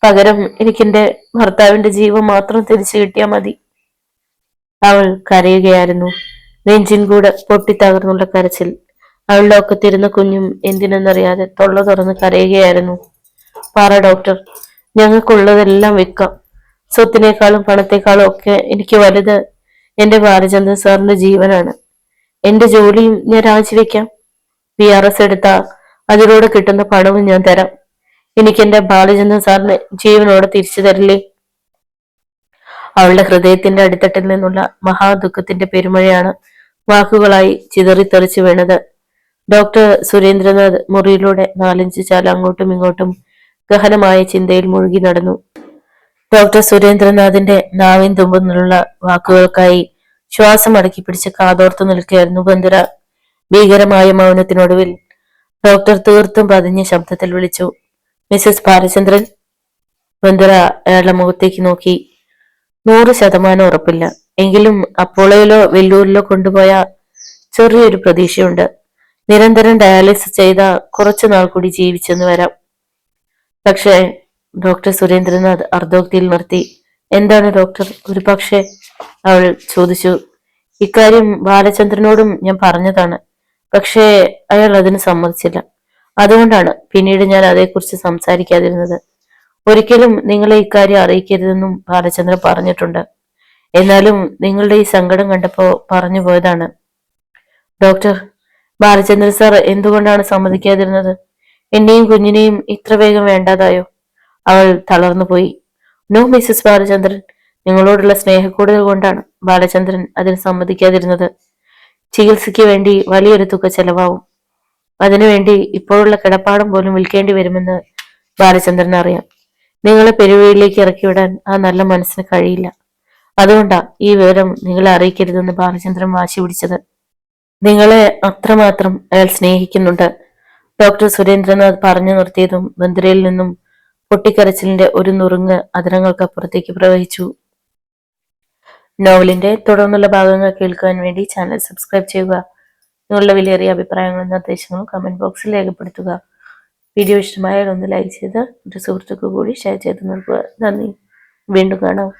പകരം എനിക്കെന്റെ ഭർത്താവിന്റെ ജീവൻ മാത്രം തിരിച്ചു കിട്ടിയാൽ മതി. അവൾ കരയുകയായിരുന്നു. നെഞ്ചിൻ കൂടെ പൊട്ടിത്തകർന്നുള്ള കരച്ചിൽ. അവളുടെ ഒക്കത്തിരുന്ന കുഞ്ഞും എന്തിനെന്നറിയാതെ തൊള്ള തുറന്ന് കരയുകയായിരുന്നു. പറ ഡോക്ടർ, ഞങ്ങൾക്കുള്ളതെല്ലാം വിൽക്കാം. സ്വത്തിനേക്കാളും പണത്തെക്കാളും ഒക്കെ എനിക്ക് വലുത് എന്റെ ബാലചന്ദ്രൻ സാറിന്റെ ജീവനാണ്. എന്റെ ജോലിയും ഞാൻ രാജിവെക്കാം. PRS എടുത്താ അതിലൂടെ കിട്ടുന്ന പണവും ഞാൻ തരാം. എനിക്ക് എന്റെ ബാലചന്ദ്രൻ സാറിന് ജീവനോടെ തിരിച്ചു തരില്ലേ? അവളുടെ ഹൃദയത്തിന്റെ അടിത്തട്ടിൽ നിന്നുള്ള മഹാദുഃഖത്തിന്റെ പെരുമഴയാണ് വാക്കുകളായി ചിതറിത്തെറിച്ചു വീണത്. ഡോക്ടർ സുരേന്ദ്രനാഥ് മുറിയിലൂടെ 4-5 ചാല അങ്ങോട്ടും ഇങ്ങോട്ടും ഗഹനമായ ചിന്തയിൽ മുഴുകി നടന്നു. ഡോക്ടർ സുരേന്ദ്രനാഥിന്റെ നാവിൻ തുമ്പുന്നുള്ള വാക്കുകൾക്കായി ശ്വാസം അടക്കി പിടിച്ച് കാതോർത്തു നിൽക്കുകയായിരുന്നു ബന്ധുര. ഭീകരമായ മൗനത്തിനൊടുവിൽ ഡോക്ടർ തീർത്തും പതിഞ്ഞ ശബ്ദത്തിൽ വിളിച്ചു, മിസസ് ബാലചന്ദ്രൻ. ബന്ധുര അയാളുടെ മുഖത്തേക്ക് നോക്കി. 100% ഉറപ്പില്ല, എങ്കിലും അപ്പോളയിലോ വെല്ലൂരിലോ കൊണ്ടുപോയ ചെറിയൊരു പ്രതീക്ഷയുണ്ട്. നിരന്തരം ഡയാലിസിസ് ചെയ്ത കുറച്ചു നാൾ കൂടി ജീവിച്ചെന്ന് വരാം. പക്ഷേ ഡോക്ടർ സുരേന്ദ്രനാഥ് അർദ്ധോക്തിയിൽ നിർത്തി. എന്താണ് ഡോക്ടർ ഒരു പക്ഷേ? അവൾ ചോദിച്ചു. ഇക്കാര്യം ബാലചന്ദ്രനോടും ഞാൻ പറഞ്ഞതാണ്. പക്ഷേ അയാൾ അതിന് സമ്മതിച്ചില്ല. അതുകൊണ്ടാണ് പിന്നീട് ഞാൻ അതേക്കുറിച്ച് സംസാരിക്കാതിരുന്നത്. ഒരിക്കലും നിങ്ങളെ ഇക്കാര്യം അറിയിക്കരുതെന്നും ബാലചന്ദ്രൻ പറഞ്ഞിട്ടുണ്ട്. എന്നാലും നിങ്ങളുടെ ഈ സങ്കടം കണ്ടപ്പോ പറഞ്ഞു പോയതാണ്. ഡോക്ടർ, ബാലചന്ദ്രൻ സാർ എന്തുകൊണ്ടാണ് സമ്മതിക്കാതിരുന്നത്? എന്നെയും കുഞ്ഞിനെയും ഇത്ര വേഗം വേണ്ടാതായോ? അവൾ തളർന്നുപോയി. നോ മിസസ് ബാലചന്ദ്രൻ, നിങ്ങളോടുള്ള സ്നേഹക്കൂടുതൽ കൊണ്ടാണ് ബാലചന്ദ്രൻ അതിന് സമ്മതിക്കാതിരുന്നത്. ചികിത്സയ്ക്ക് വേണ്ടി വലിയൊരു തുക ചെലവാവും. അതിനുവേണ്ടി ഇപ്പോഴുള്ള കിടപ്പാടം പോലും വിൽക്കേണ്ടി വരുമെന്ന് ബാലചന്ദ്രൻ അറിയാം. നിങ്ങളെ പെരുവഴിയിലേക്ക് ഇറക്കിവിടാൻ ആ നല്ല മനസ്സിന് കഴിയില്ല. അതുകൊണ്ടാ ഈ വിവരം നിങ്ങളെ അറിയിക്കരുതെന്ന് ബാലചന്ദ്രൻ വാശി പിടിച്ചത്. നിങ്ങളെ അത്രമാത്രം അയാൾ സ്നേഹിക്കുന്നുണ്ട്. ഡോക്ടർ സുരേന്ദ്രനാഥ് പറഞ്ഞു നിർത്തിയതും ബന്ധുരയിൽ നിന്നും പൊട്ടിക്കരച്ചിലിന്റെ ഒരു നുറുങ്ങ് അതിരങ്ങൾക്കപ്പുറത്തേക്ക് പ്രവഹിച്ചു. നോവലിന്റെ തുടർന്നുള്ള ഭാഗങ്ങൾ കേൾക്കുവാൻ വേണ്ടി ചാനൽ സബ്സ്ക്രൈബ് ചെയ്യുക. നിങ്ങളുടെ വിലയേറിയ അഭിപ്രായങ്ങളും നിർദ്ദേശങ്ങളും കമന്റ് ബോക്സിൽ രേഖപ്പെടുത്തുക. വീഡിയോ ഇഷ്ടമായാൽ ഒന്ന് ലൈക്ക് ചെയ്ത് ഒരു സുഹൃത്തുക്കു കൂടി ഷെയർ ചെയ്ത് നൽകുക. നന്ദി. വീണ്ടും കാണാം.